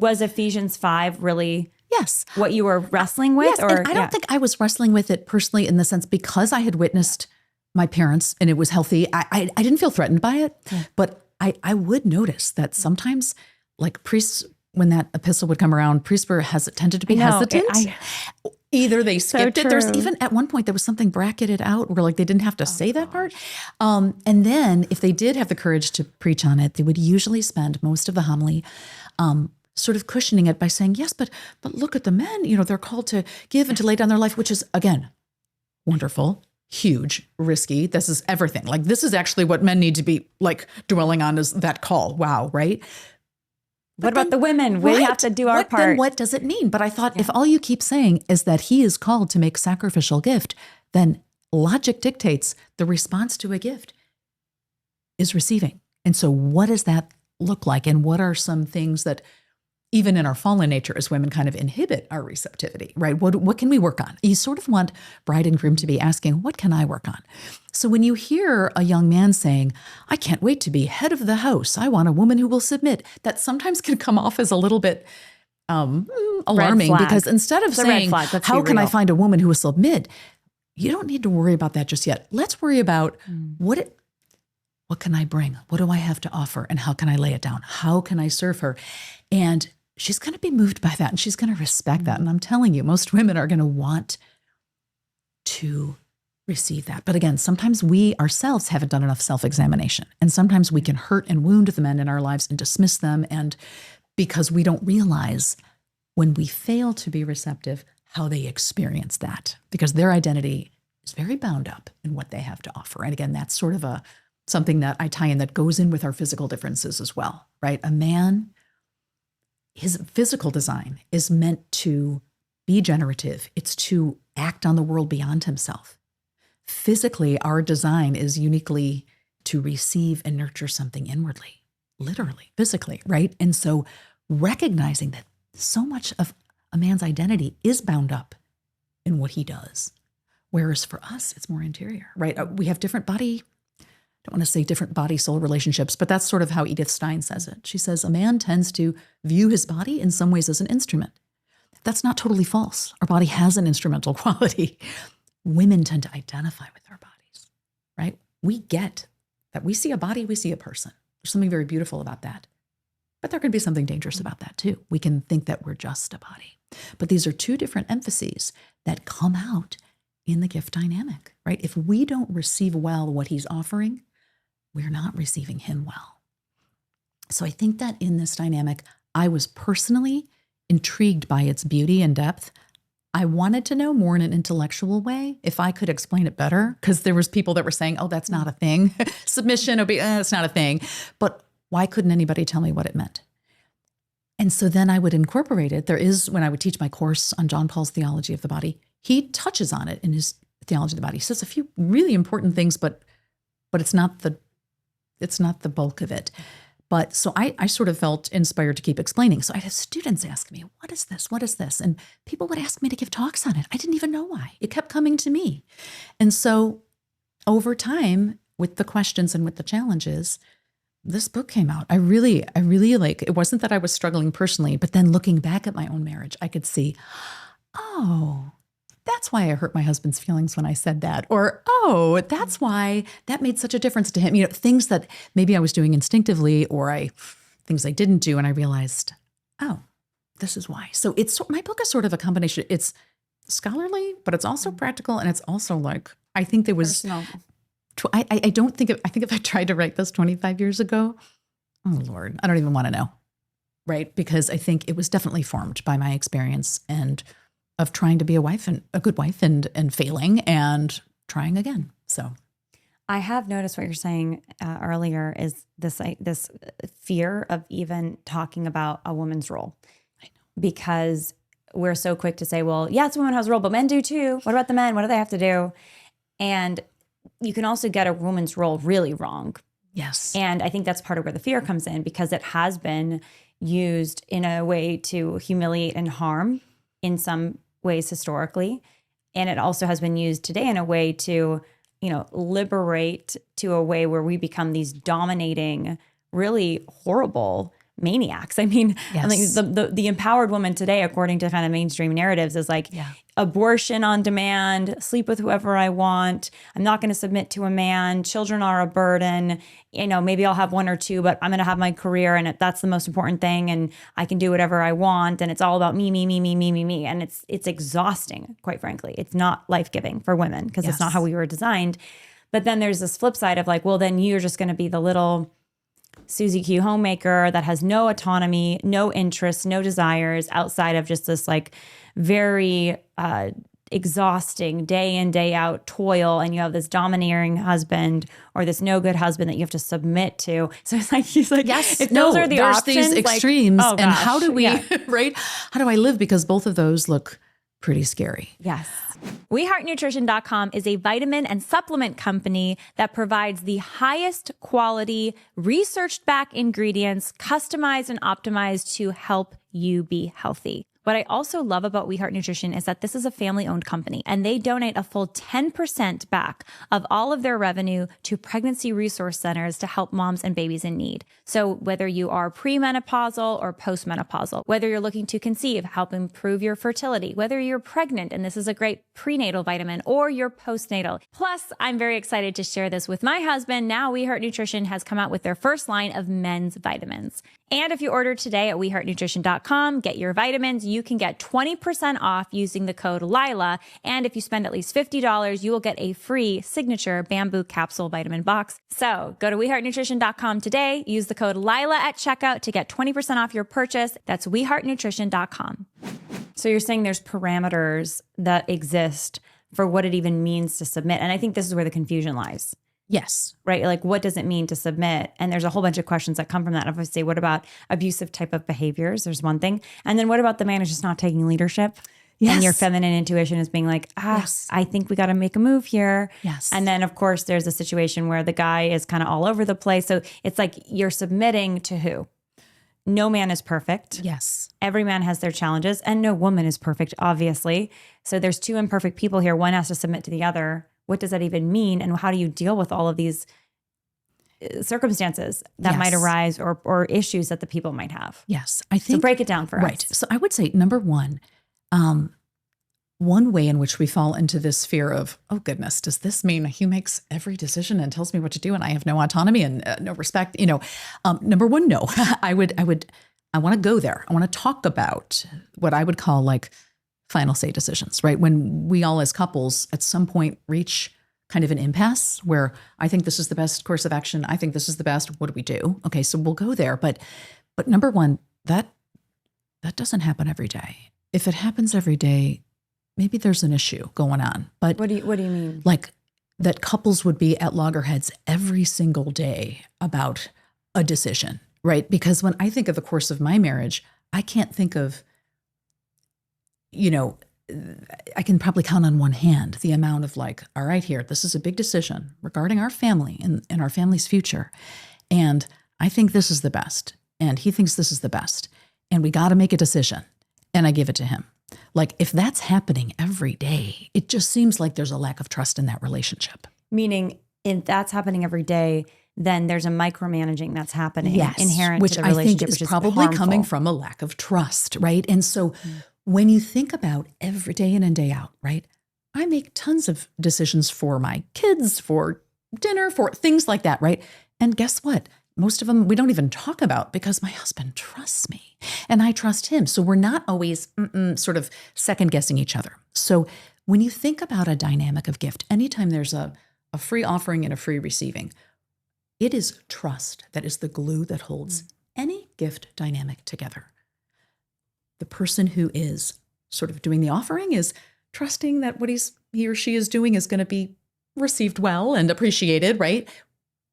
Was Ephesians 5 really Yes. what you were wrestling with? Yes, and I don't think I was wrestling with it personally in the sense because I had witnessed my parents and it was healthy. I didn't feel threatened by it, but I would notice that sometimes like priests, when that epistle would come around, priests tended to be hesitant. Either they skipped it. There's even at one point there was something bracketed out where like they didn't have to say that part. And then if they did have the courage to preach on it, they would usually spend most of the homily sort of cushioning it by saying, yes, but look at the men, they're called to give and to lay down their life, which is, again, wonderful, huge, risky. This is everything. Like this is actually what men need to be like dwelling on is that call. Wow, right? What about the women? We have to do our part. Then what does it mean? But I thought if all you keep saying is that he is called to make sacrificial gift, then logic dictates the response to a gift is receiving. And so what does that look like? And what are some things that even in our fallen nature as women kind of inhibit our receptivity, right? What can we work on? You sort of want bride and groom to be asking, what can I work on? So when you hear a young man saying, I can't wait to be head of the house, I want a woman who will submit, that sometimes can come off as a little bit alarming because instead of saying, how can I find a woman who will submit? You don't need to worry about that just yet. Let's worry about what can I bring? What do I have to offer? And how can I lay it down? How can I serve her? And she's going to be moved by that and she's going to respect that. And I'm telling you, most women are going to want to receive that. But again, sometimes we ourselves haven't done enough self-examination. And sometimes we can hurt and wound the men in our lives and dismiss them. And because we don't realize when we fail to be receptive, how they experience that. Because their identity is very bound up in what they have to offer. And again, that's sort of something that I tie in that goes in with our physical differences as well, right? A man, his physical design is meant to be generative. It's to act on the world beyond himself. Physically, our design is uniquely to receive and nurture something inwardly, literally, physically, right? And so recognizing that so much of a man's identity is bound up in what he does. Whereas for us, it's more interior, right? We have different body, I don't want to say different body-soul relationships, but that's sort of how Edith Stein says it. She says, a man tends to view his body in some ways as an instrument. That's not totally false. Our body has an instrumental quality. Women tend to identify with our bodies, right? We get that we see a body, we see a person. There's something very beautiful about that. But there could be something dangerous about that too. We can think that we're just a body. But these are two different emphases that come out in the gift dynamic, right? If we don't receive well what he's offering, we're not receiving him well. So I think that in this dynamic, I was personally intrigued by its beauty and depth. I wanted to know more in an intellectual way, if I could explain it better, because there was people that were saying, oh, that's not a thing. Submission, it's not a thing. But why couldn't anybody tell me what it meant? And so then I would incorporate it. There is, when I would teach my course on John Paul's theology of the body, he touches on it in his theology of the body. He says a few really important things, but it's not the bulk of it. But so I sort of felt inspired to keep explaining. So I had students ask me, what is this? What is this? And people would ask me to give talks on it. I didn't even know why. It kept coming to me. And so over time, with the questions and with the challenges, this book came out. I really like, it wasn't that I was struggling personally, but then looking back at my own marriage, I could see, oh, that's why I hurt my husband's feelings when I said that. Or, oh, that's why that made such a difference to him. You know, things that maybe I was doing instinctively or things I didn't do. And I realized, oh, this is why. So my book is sort of a combination. It's scholarly, but it's also practical. And it's also like, I think there was, personal. I think if I tried to write this 25 years ago, oh Lord, I don't even want to know. Right. Because I think it was definitely formed by my experience and of trying to be a good wife and failing and trying again. So I have noticed what you're saying earlier is this fear of even talking about a woman's role. I know. Because we're so quick to say, well, yeah, it's a woman who has a role, but men do too. What about the men? What do they have to do? And you can also get a woman's role really wrong. Yes. And I think that's part of where the fear comes in, because it has been used in a way to humiliate and harm in some ways historically. And it also has been used today in a way to liberate to a way where we become these dominating, really horrible maniacs. I mean, Yes. the empowered woman today, according to kind of mainstream narratives, is like abortion on demand, sleep with whoever I want. I'm not going to submit to a man. Children are a burden. Maybe I'll have one or two, but I'm going to have my career, and that's the most important thing. And I can do whatever I want. And it's all about me, me, me, me, me, me, me. And it's exhausting, quite frankly. It's not life-giving for women because it's not how we were designed. But then there's this flip side of like, well, then you're just going to be the little Susie Q homemaker that has no autonomy, no interests, no desires outside of just this like very exhausting day in, day out toil. And you have this domineering husband or this no good husband that you have to submit to. So it's like, he's like, yes, if those are the there's options, these extremes. Like, and how do we, right? How do I live? Because both of those look pretty scary. Yes. WeHeartNutrition.com is a vitamin and supplement company that provides the highest quality, research-backed ingredients, customized and optimized to help you be healthy. What I also love about We Heart Nutrition is that this is a family-owned company, and they donate a full 10% back of all of their revenue to pregnancy resource centers to help moms and babies in need. So whether you are premenopausal or postmenopausal, whether you're looking to conceive, help improve your fertility, whether you're pregnant, and this is a great prenatal vitamin, or you're postnatal. Plus, I'm very excited to share this with my husband. Now We Heart Nutrition has come out with their first line of men's vitamins. And if you order today at WeHeartNutrition.com, get your vitamins, you can get 20% off using the code Lila. And if you spend at least $50, you will get a free signature bamboo capsule vitamin box. So go to WeHeartNutrition.com today. Use the code Lila at checkout to get 20% off your purchase. That's WeHeartNutrition.com. So you're saying there's parameters that exist for what it even means to submit. And I think this is where the confusion lies. Yes. Right? Like, what does it mean to submit? And there's a whole bunch of questions that come from that. If I say, what about abusive type of behaviors? There's one thing. And then what about the man who's just not taking leadership? Yes. And your feminine intuition is being like, I think we got to make a move here. Yes. And then, of course, there's a situation where the guy is kind of all over the place. So it's like you're submitting to who? No man is perfect. Yes. Every man has their challenges, and no woman is perfect, obviously. So there's two imperfect people here. One has to submit to the other. What does that even mean? And how do you deal with all of these circumstances that might arise or issues that the people might have? Yes. I think. So break it down for us. Right. So I would say, number one, one way in which we fall into this fear of, oh goodness, does this mean he makes every decision and tells me what to do and I have no autonomy and no respect? Number one, no. I want to go there. I want to talk about what I would call like final say decisions, right? When we all as couples at some point reach kind of an impasse where I think this is the best course of action. I think this is the best. What do we do? Okay, so we'll go there. But number one, that doesn't happen every day. If it happens every day, maybe there's an issue going on. But what do you mean? Like that couples would be at loggerheads every single day about a decision, right? Because when I think of the course of my marriage, I can't think of, I can probably count on one hand the amount of like, all right, here, this is a big decision regarding our family and our family's future. And I think this is the best. And he thinks this is the best. And we got to make a decision. And I give it to him. Like if that's happening every day, it just seems like there's a lack of trust in that relationship. Meaning if that's happening every day, then there's a micromanaging that's happening inherent which to the relationship, I think is which probably harmful. coming from a lack of trust, right? And so when you think about every day in and day out, right? I make tons of decisions for my kids, for dinner, for things like that, right? And guess what? Most of them we don't even talk about because my husband trusts me and I trust him. So we're not always sort of second guessing each other. So when you think about a dynamic of gift, anytime there's a free offering and a free receiving, it is trust that is the glue that holds any gift dynamic together. The person who is sort of doing the offering is trusting that what he or she is doing is going to be received well and appreciated, right?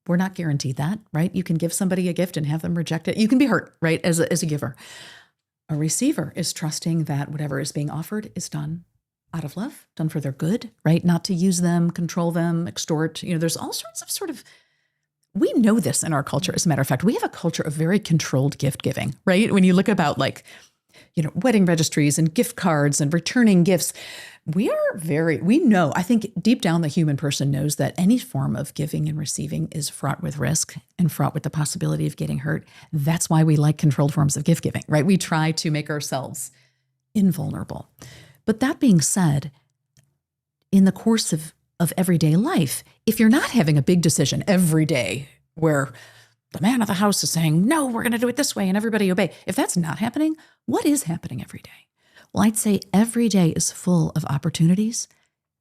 We're not guaranteed that, right? You can give somebody a gift and have them reject it. You can be hurt, right, as a giver. A receiver is trusting that whatever is being offered is done out of love, done for their good, right? Not to use them, control them, extort. There's all sorts of sort of, we know this in our culture. As a matter of fact, we have a culture of very controlled gift giving, right? When you look about like, wedding registries and gift cards and returning gifts, We know, I think deep down the human person knows that any form of giving and receiving is fraught with risk and fraught with the possibility of getting hurt. That's why we like controlled forms of gift giving, right? We try to make ourselves invulnerable. But that being said, in the course of everyday life, if you're not having a big decision every day where the man of the house is saying, no, we're going to do it this way and everybody obey. If that's not happening, what is happening every day? Well, I'd say every day is full of opportunities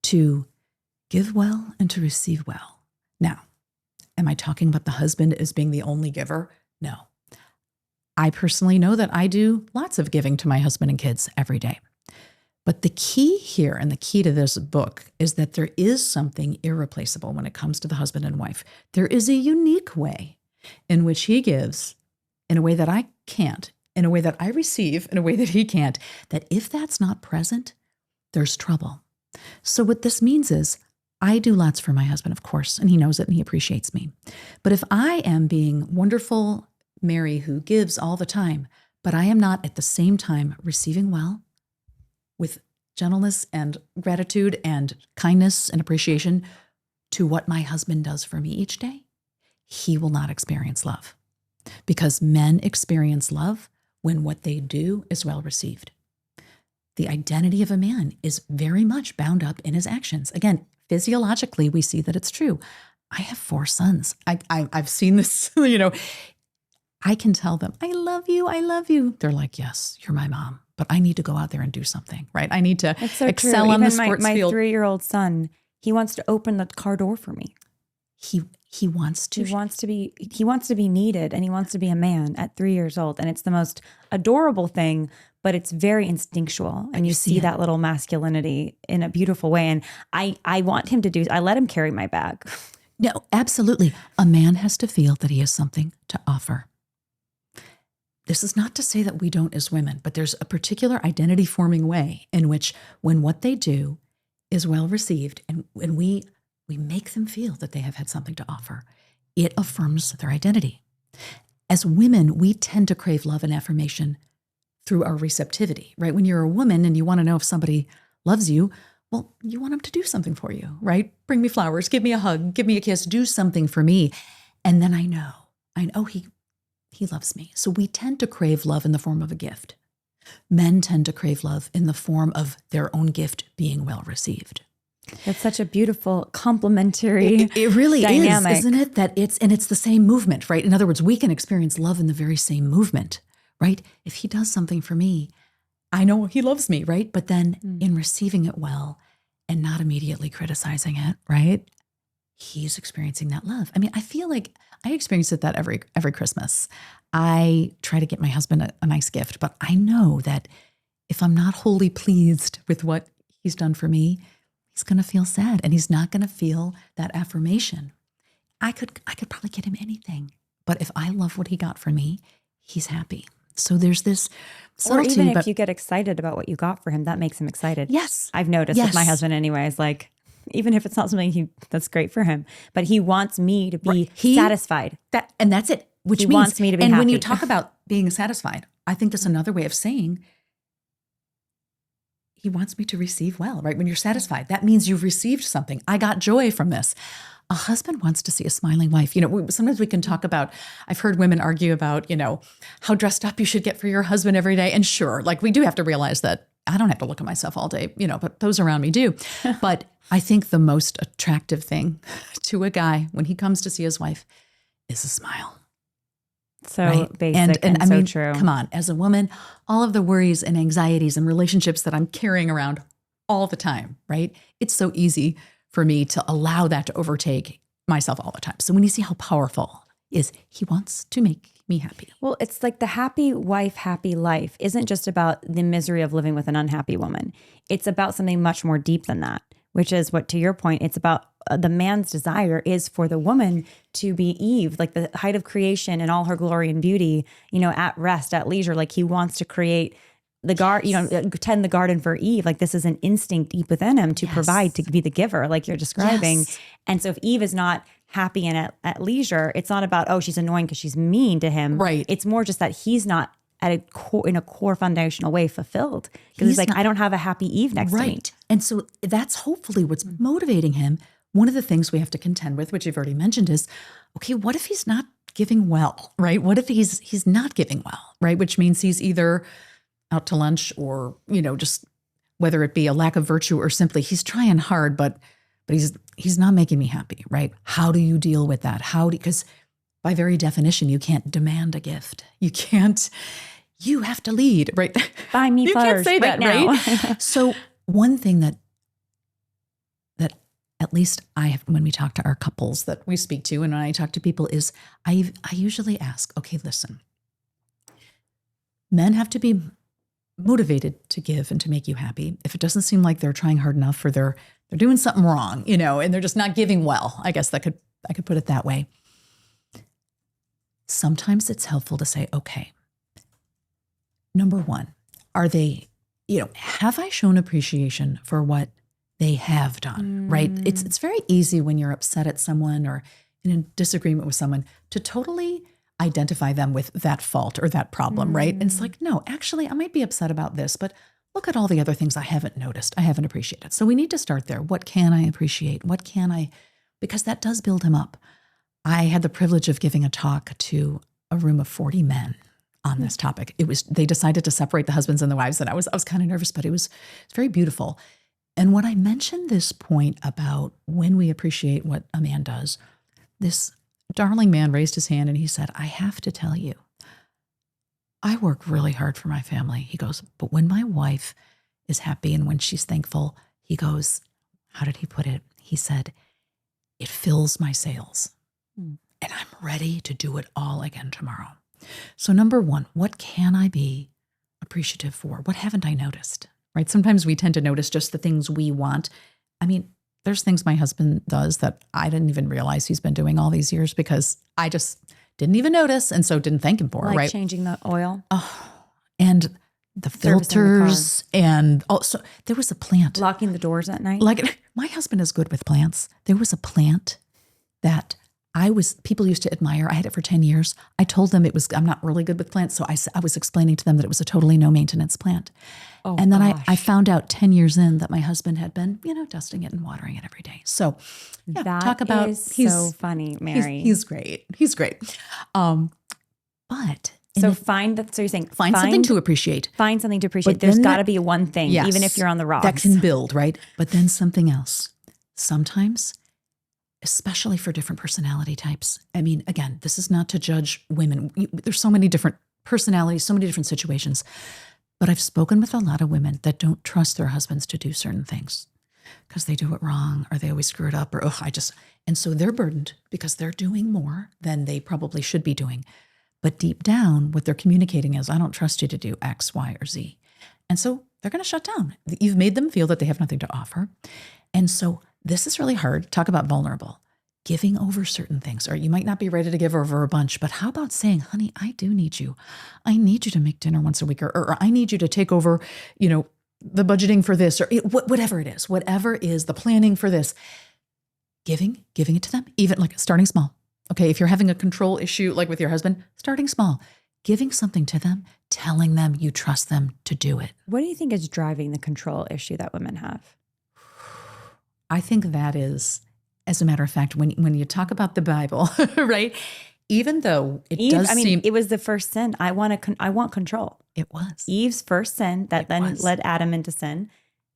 to give well and to receive well. Now, am I talking about the husband as being the only giver? No. I personally know that I do lots of giving to my husband and kids every day. But the key here and the key to this book is that there is something irreplaceable when it comes to the husband and wife. There is a unique way in which he gives in a way that I can't, in a way that I receive, in a way that he can't, that if that's not present, there's trouble. So what this means is I do lots for my husband, of course, and he knows it and he appreciates me. But if I am being wonderful Mary who gives all the time, but I am not at the same time receiving well with gentleness and gratitude and kindness and appreciation to what my husband does for me each day, he will not experience love. Because men experience love when what they do is well received. The identity of a man is very much bound up in his actions. Again, physiologically, we see that it's true. I have 4 sons. I've seen this, I can tell them, I love you, I love you. They're like, yes, you're my mom, but I need to go out there and do something, right? I need to excel on the sports field. My 3-year-old son, he wants to open the car door for me. He wants to. He wants to be needed, and he wants to be a man at 3 years old. And it's the most adorable thing, but it's very instinctual. And you see that little masculinity in a beautiful way. And I want him to I let him carry my bag. No, absolutely. A man has to feel that he has something to offer. This is not to say that we don't as women, but there's a particular identity forming way in which when what they do is well received and when we make them feel that they have had something to offer, it affirms their identity. As women, we tend to crave love and affirmation through our receptivity, right? When you're a woman and you want to know if somebody loves you, well, you want them to do something for you, right? Bring me flowers, give me a hug, give me a kiss, do something for me. And then I know he loves me. So we tend to crave love in the form of a gift. Men tend to crave love in the form of their own gift being well received. That's such a beautiful complementary it really dynamic. Is, isn't it? That it's the same movement, right? In other words, we can experience love in the very same movement, right? If he does something for me, I know he loves me, right? But then in receiving it well and not immediately criticizing it, right? He's experiencing that love. I mean, I feel like I experience that every Christmas. I try to get my husband a nice gift, but I know that if I'm not wholly pleased with what he's done for me, he's going to feel sad and he's not going to feel that affirmation. I could probably get him anything, but if I love what he got for me, he's happy. So there's this subtlety. Or even if you get excited about what you got for him, that makes him excited. Yes. I've noticed with my husband anyways, like even if it's not something that's great for him, but he wants me to be satisfied. And that's it. Which he means, wants me to be happy. And when you talk about being satisfied, I think that's another way of saying he wants me to receive well, right? When you're satisfied, that means you've received something. I got joy from this. A husband wants to see a smiling wife. Sometimes we can talk about, I've heard women argue about, how dressed up you should get for your husband every day. And sure, like we do have to realize that I don't have to look at myself all day, but those around me do. But I think the most attractive thing to a guy when he comes to see his wife is a smile. So right? basic and I so mean, true. Come on, as a woman, all of the worries and anxieties and relationships that I'm carrying around all the time, right? It's so easy for me to allow that to overtake myself all the time. So when you see how powerful is, he wants to make me happy. Well, it's like the happy wife, happy life isn't just about the misery of living with an unhappy woman. It's about something much more deep than that, which is what, to your point, it's about the man's desire is for the woman to be Eve, like the height of creation and all her glory and beauty, at rest, at leisure. Like he wants to create the garden, tend the garden for Eve. Like this is an instinct deep within him to provide, to be the giver, like you're describing. Yes. And so if Eve is not happy and at leisure, it's not about, oh, she's annoying because she's mean to him. Right. It's more just that he's not at in a core foundational way fulfilled. Because he's like, I don't have a happy Eve next to me. Right. And so that's hopefully what's motivating him. One of the things we have to contend with, which you've already mentioned, is, okay, what if he's not giving well, right? What if he's not giving well, right? Which means he's either out to lunch or, just whether it be a lack of virtue or simply he's trying hard, but he's not making me happy, right? How do you deal with that? Because by very definition, you can't demand a gift. You have to lead, right? Buy me flowers you can't say right that, now. right? So one thing that at least I have, when we talk to our couples that we speak to, and when I talk to people, is I usually ask, okay, listen, men have to be motivated to give and to make you happy. If it doesn't seem like they're trying hard enough or they're doing something wrong, and they're just not giving well, I guess I could put it that way. Sometimes it's helpful to say, okay, number one, are they, have I shown appreciation for what they have done, right? It's very easy when you're upset at someone or in a disagreement with someone to totally identify them with that fault or that problem, right? And it's like, no, actually, I might be upset about this, but look at all the other things I haven't noticed, I haven't appreciated. So we need to start there. What can I appreciate? Because that does build him up. I had the privilege of giving a talk to a room of 40 men on this topic. They decided to separate the husbands and the wives, and I was kind of nervous, but it's very beautiful. And when I mentioned this point about when we appreciate what a man does, this darling man raised his hand and he said, I have to tell you, I work really hard for my family. He goes, but when my wife is happy and when she's thankful, he goes, how did he put it? He said, it fills my sails and I'm ready to do it all again tomorrow. So number one, what can I be appreciative for? What haven't I noticed? Right? Sometimes we tend to notice just the things we want. I mean, there's things my husband does that I didn't even realize he's been doing all these years because I just didn't even notice and so didn't thank him for, like right? Changing the oil. Oh, and the filters and also there was a plant. Locking the doors at night. Like my husband is good with plants. There was a plant that people used to admire. I had it for 10 years. I told them I'm not really good with plants. So I was explaining to them that it was a totally no maintenance plant. Oh, and then I found out 10 years in that my husband had been, dusting it and watering it every day. So yeah, that talk about, is so funny, Mary. He's great. He's great. But so so you're saying find something to appreciate. Find something to appreciate. There's got to be one thing, yes, even if you're on the rocks. That can build, right? But then something else. Sometimes, especially for different personality types. I mean, again, this is not to judge women. There's so many different personalities, so many different situations. But I've spoken with a lot of women that don't trust their husbands to do certain things because they do it wrong or they always screw it up or, and so they're burdened because they're doing more than they probably should be doing. But deep down, what they're communicating is, I don't trust you to do X, Y, or Z. And so they're going to shut down. You've made them feel that they have nothing to offer. And so this is really hard. Talk about vulnerable. Giving over certain things, or you might not be ready to give over a bunch, but how about saying, honey, I do need you. I need you to make dinner once a week, or I need you to take over, the budgeting for this, or whatever it is the planning for this. Giving it to them, even like starting small. Okay, if you're having a control issue, like with your husband, starting small, giving something to them, telling them you trust them to do it. What do you think is driving the control issue that women have? I think that is, as a matter of fact, when you talk about the Bible, right? Even though it was the first sin. I want control. It was Eve's first sin that led Adam into sin,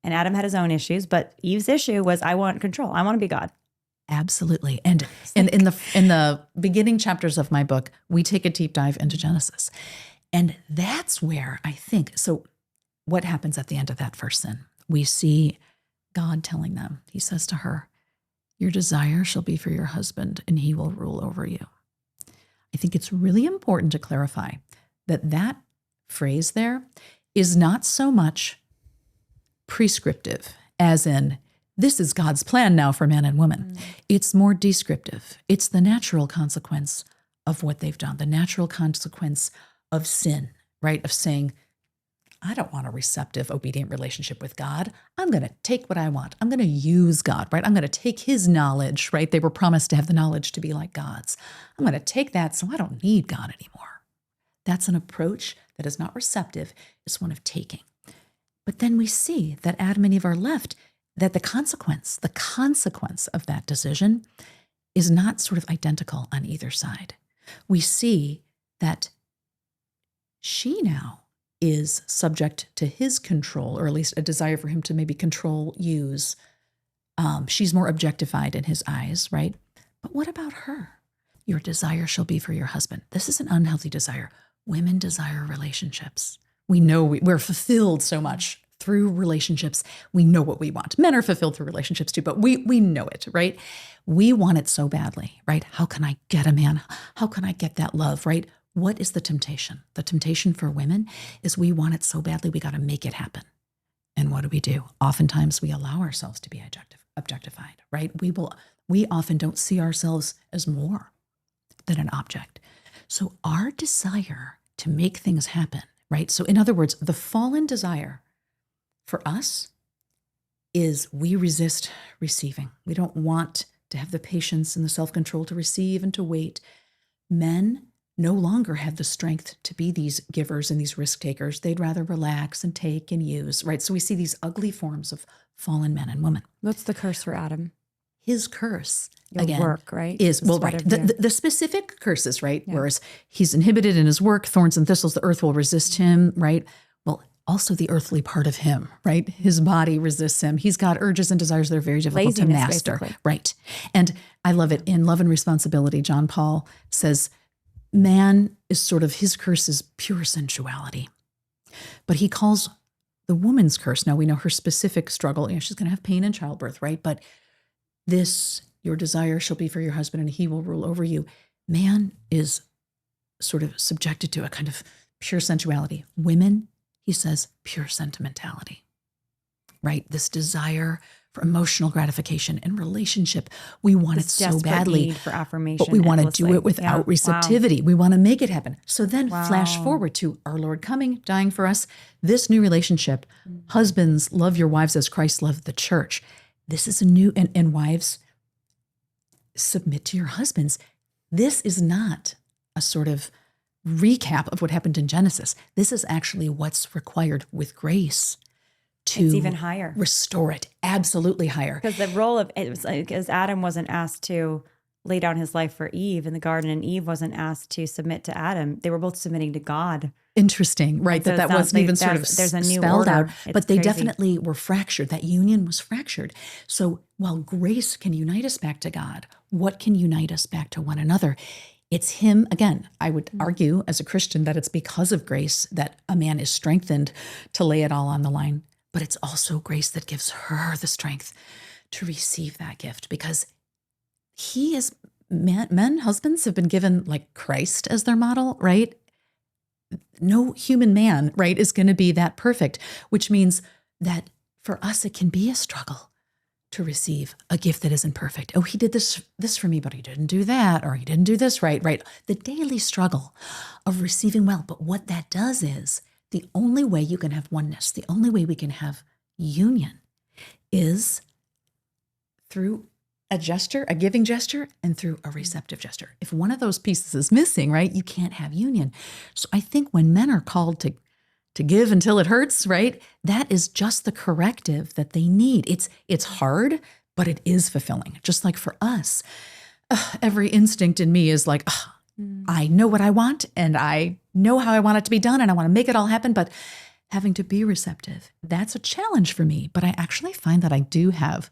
and Adam had his own issues. But Eve's issue was, I want control. I want to be God. Absolutely. And in the beginning chapters of my book, we take a deep dive into Genesis, and that's where I think. So, what happens at the end of that first sin? We see God telling them. He says to her, your desire shall be for your husband, and he will rule over you. I think it's really important to clarify that phrase there is not so much prescriptive, as in, this is God's plan now for man and woman. It's more descriptive. It's the natural consequence of what they've done, the natural consequence of sin, right? Of saying, I don't want a receptive, obedient relationship with God. I'm going to take what I want. I'm going to use God, right? I'm going to take his knowledge, right? They were promised to have the knowledge to be like God's. I'm going to take that so I don't need God anymore. That's an approach that is not receptive. It's one of taking. But then we see that Adam and Eve are left, that the consequence of that decision is not sort of identical on either side. We see that she now is subject to his control, or at least a desire for him to maybe control, use. She's more objectified in his eyes, right? But what about her? Your desire shall be for your husband. This is an unhealthy desire. Women desire relationships. We know we're fulfilled so much through relationships. We know what we want. Men are fulfilled through relationships too, but we know it, right? We want it so badly, right? How can I get a man? How can I get that love, right? What is the temptation? The temptation for women is we want it so badly, we got to make it happen. And what do? Oftentimes we allow ourselves to be objectified, right? We often don't see ourselves as more than an object. So our desire to make things happen, right? So in other words, the fallen desire for us is we resist receiving. We don't want to have the patience and the self-control to receive and to wait. Men no longer have the strength to be these givers and these risk takers. They'd rather relax and take and use, right? So we see these ugly forms of fallen men and women. What's the curse for Adam? His curse, Your again, work, right? is, well, right. The specific curses, right? Yeah. Whereas he's inhibited in his work, thorns and thistles, the earth will resist him, right? Well, also the earthly part of him, right? His body resists him. He's got urges and desires that are very difficult to master, basically. Right? And I love it. In Love and Responsibility, John Paul says, man is sort of, his curse is pure sensuality. But he calls the woman's curse, now we know her specific struggle, she's going to have pain in childbirth, right? But this, your desire shall be for your husband and he will rule over you. Man is sort of subjected to a kind of pure sensuality. Women, he says, pure sentimentality, right? This desire for emotional gratification and relationship. We want it so badly, need for affirmation, but we want to do it without receptivity. Wow. We want to make it happen. So then flash forward to our Lord coming, dying for us, this new relationship. Husbands, love your wives as Christ loved the church. This is a new, and wives, submit to your husbands. This is not a sort of recap of what happened in Genesis. This is actually what's required with grace to it's even higher. Restore it. Absolutely higher. Because the role of it was like, as Adam wasn't asked to lay down his life for Eve in the garden, and Eve wasn't asked to submit to Adam. They were both submitting to God. Interesting, right? So that wasn't even sort of there's a new spelled order. out, but they crazy. Definitely were fractured. That union was fractured. So while grace can unite us back to God, what can unite us back to one another? It's him. Again, I would argue as a Christian that it's because of grace that a man is strengthened to lay it all on the line. But it's also grace that gives her the strength to receive that gift, because he is, men, husbands have been given like Christ as their model, right? No human man, right, is going to be that perfect, which means that for us, it can be a struggle to receive a gift that isn't perfect. Oh, he did this for me, but he didn't do that, or he didn't do this right? The daily struggle of receiving well. But what that does is, the only way you can have oneness, the only way we can have union is through a gesture, a giving gesture, and through a receptive gesture. If one of those pieces is missing, right, you can't have union. So I think when men are called to give until it hurts, right, that is just the corrective that they need. It's hard, but it is fulfilling. Just like for us, every instinct in me is like, I know what I want and I know how I want it to be done and I want to make it all happen, but having to be receptive, that's a challenge for me. But I actually find that I do have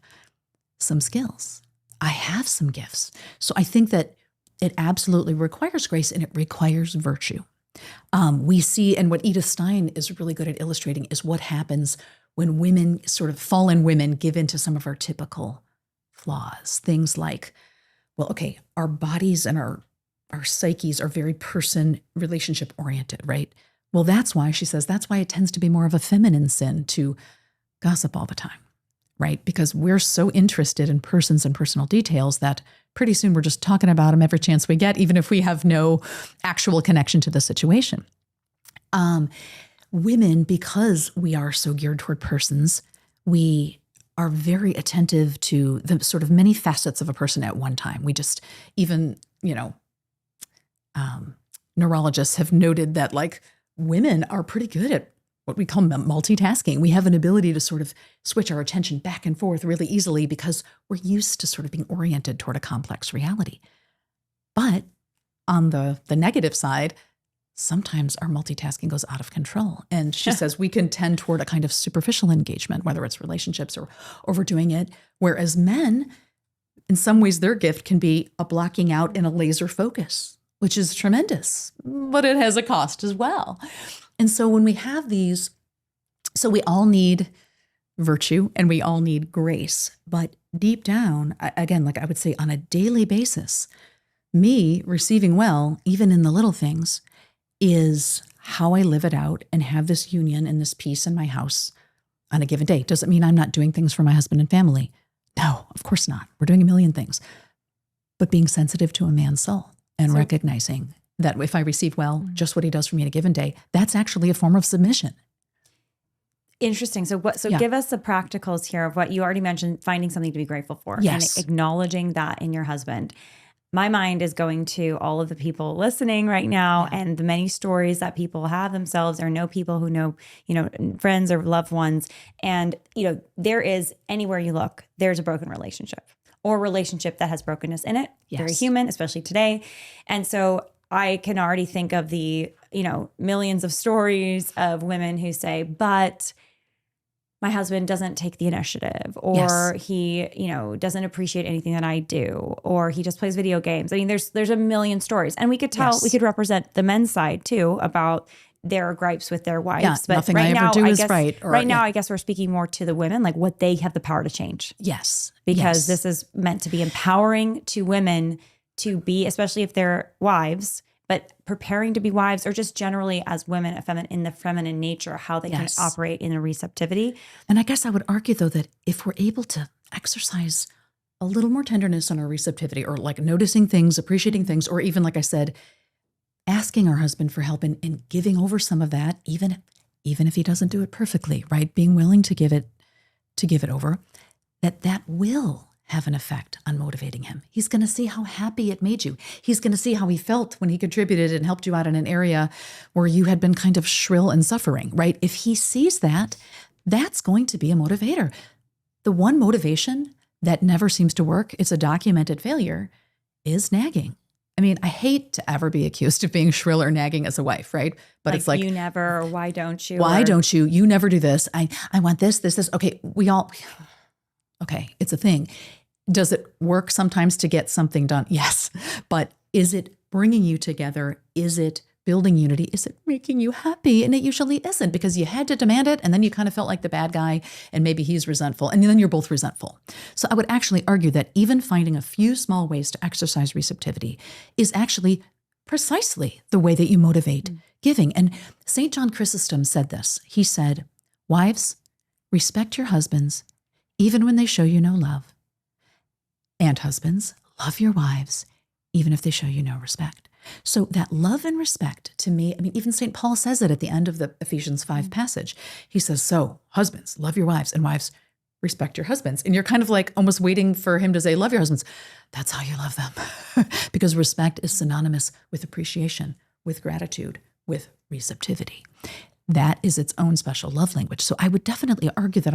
some skills. I have some gifts. So I think that it absolutely requires grace and it requires virtue. We see, and what Edith Stein is really good at illustrating is what happens when women, sort of fallen women, give into some of our typical flaws. Things like, well, okay, our bodies and our psyches are very relationship oriented, right? Well, that's why, she says, that's why it tends to be more of a feminine sin to gossip all the time, right? Because we're so interested in persons and personal details that pretty soon we're just talking about them every chance we get, even if we have no actual connection to the situation. Women, because we are so geared toward persons, we are very attentive to the sort of many facets of a person at one time. We just, even, neurologists have noted that, like, women are pretty good at what we call multitasking. We have an ability to sort of switch our attention back and forth really easily because we're used to sort of being oriented toward a complex reality. But on the negative side, sometimes our multitasking goes out of control. And she says we can tend toward a kind of superficial engagement, whether it's relationships or overdoing it. Whereas men, in some ways, their gift can be a blocking out and a laser focus, which is tremendous, but it has a cost as well. And so when we have these, so we all need virtue and we all need grace. But deep down, again, like I would say on a daily basis, me receiving well, even in the little things, is how I live it out and have this union and this peace in my house on a given day. Does it mean I'm not doing things for my husband and family? No, of course not. We're doing a million things. But being sensitive to a man's soul and recognizing that if I receive well, just what he does for me in a given day, that's actually a form of submission. Interesting. So give us the practicals here of what you already mentioned, finding something to be grateful for and acknowledging that in your husband. My mind is going to all of the people listening right now and the many stories that people have themselves or know people who know, friends or loved ones. And, there is anywhere you look, there's a broken relationship or relationship that has brokenness in it. Yes. Very human, especially today. And so I can already think of the, millions of stories of women who say, but my husband doesn't take the initiative or he, doesn't appreciate anything that I do, or he just plays video games. I mean, there's a million stories, and we could we could represent the men's side too about their gripes with their wives. Yeah, but nothing right I now, ever do is guess, right. Right now, I guess we're speaking more to the women, like what they have the power to change. Yes. Because this is meant to be empowering to women to be, especially if they're wives, but preparing to be wives or just generally as women in the feminine nature, how they can operate in a receptivity. And I guess I would argue, though, that if we're able to exercise a little more tenderness on our receptivity or like noticing things, appreciating things, or even, like I said, asking our husband for help and giving over some of that, even if he doesn't do it perfectly, right? Being willing to give it over, that will have an effect on motivating him. He's going to see how happy it made you. He's going to see how he felt when he contributed and helped you out in an area where you had been kind of shrill and suffering, right? If he sees that, that's going to be a motivator. The one motivation that never seems to work, it's a documented failure, is nagging. I mean, I hate to ever be accused of being shrill or nagging as a wife, right? But it's like, you never, or why don't you? Why don't you? You never do this. I want this. Okay, okay, it's a thing. Does it work sometimes to get something done? Yes. But is it bringing you together? Is it building unity? Is it making you happy? And it usually isn't, because you had to demand it and then you kind of felt like the bad guy and maybe he's resentful and then you're both resentful. So I would actually argue that even finding a few small ways to exercise receptivity is actually precisely the way that you motivate giving. And St. John Chrysostom said this. He said, "Wives, respect your husbands even when they show you no love. And husbands, love your wives, even if they show you no respect." So that love and respect, to me, I mean, even St. Paul says it at the end of the Ephesians 5 passage. He says, so husbands, love your wives, and wives, respect your husbands. And you're kind of like almost waiting for him to say, love your husbands. That's how you love them. Because respect is synonymous with appreciation, with gratitude, with receptivity. That is its own special love language. So I would definitely argue that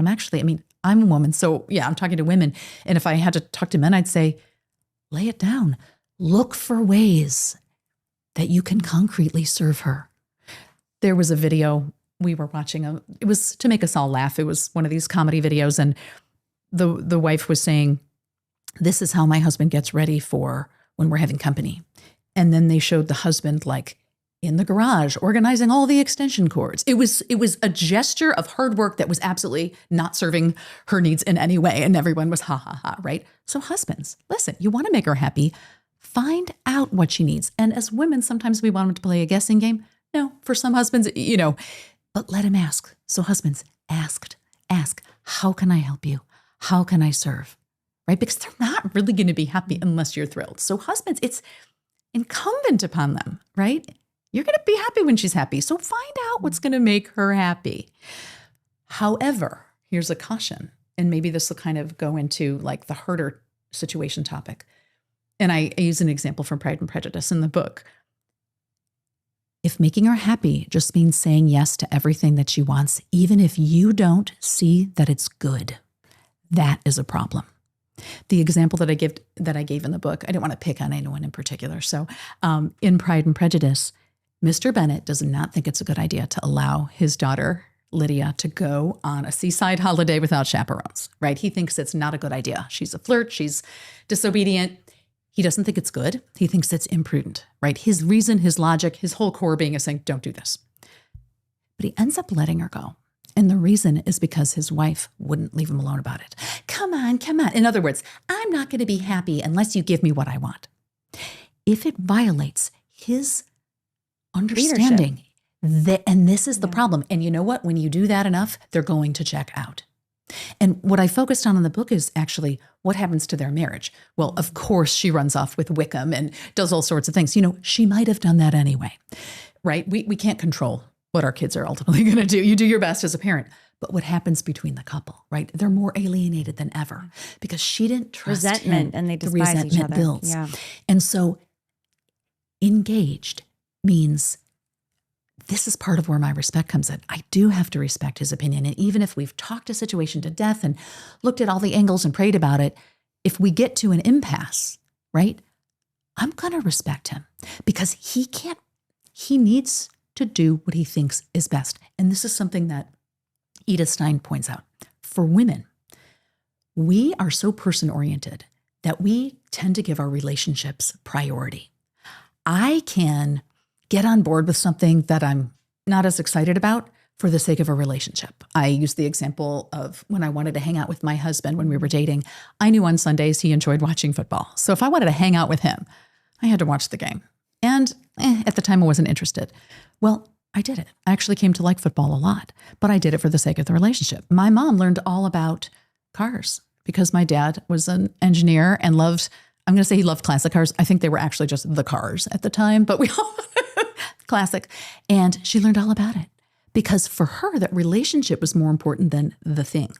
I'm a woman. So yeah, I'm talking to women. And if I had to talk to men, I'd say, lay it down. Look for ways that you can concretely serve her. There was a video we were watching. It was to make us all laugh. It was one of these comedy videos. And the wife was saying, this is how my husband gets ready for when we're having company. And then they showed the husband like in the garage, organizing all the extension cords. It was a gesture of hard work that was absolutely not serving her needs in any way. And everyone was ha, ha, ha, right? So husbands, listen, you want to make her happy, find out what she needs. And as women, sometimes we want them to play a guessing game. No, for some husbands, but let him ask. So husbands, ask, how can I help you? How can I serve? Right? Because they're not really going to be happy unless you're thrilled. So husbands, it's incumbent upon them, right? You're going to be happy when she's happy. So find out what's going to make her happy. However, here's a caution, and maybe this will kind of go into like the harder situation topic. And I use an example from Pride and Prejudice in the book. If making her happy just means saying yes to everything that she wants, even if you don't see that it's good, that is a problem. The example that I gave in the book, I didn't want to pick on anyone in particular. So in Pride and Prejudice, Mr. Bennet does not think it's a good idea to allow his daughter, Lydia, to go on a seaside holiday without chaperones, right? He thinks it's not a good idea. She's a flirt. She's disobedient. He doesn't think it's good. He thinks it's imprudent, right? His reason, his logic, his whole core being is saying, don't do this. But he ends up letting her go. And the reason is because his wife wouldn't leave him alone about it. Come on, come on. In other words, I'm not going to be happy unless you give me what I want. If it violates his understanding, and this is the problem. And you know what? When you do that enough, they're going to check out. And what I focused on in the book is actually what happens to their marriage. Well, of course, she runs off with Wickham and does all sorts of things. She might have done that anyway, right? We can't control what our kids are ultimately going to do. You do your best as a parent. But what happens between the couple, right? They're more alienated than ever because she didn't trust resentment, him. and they despise each other. Builds. Yeah. And so engaged means this is part of where my respect comes in. I do have to respect his opinion. And even if we've talked a situation to death and looked at all the angles and prayed about it, if we get to an impasse, right, I'm going to respect him because he needs to do what he thinks is best. And this is something that Edith Stein points out. For women, we are so person-oriented that we tend to give our relationships priority. I can get on board with something that I'm not as excited about for the sake of a relationship. I use the example of when I wanted to hang out with my husband when we were dating. I knew on Sundays he enjoyed watching football. So if I wanted to hang out with him, I had to watch the game. And at the time I wasn't interested. Well, I did it. I actually came to like football a lot, but I did it for the sake of the relationship. My mom learned all about cars because my dad was an engineer and I'm going to say he loved classic cars. I think they were actually just the cars at the time, but we all classic. And she learned all about it because for her, that relationship was more important than the thing.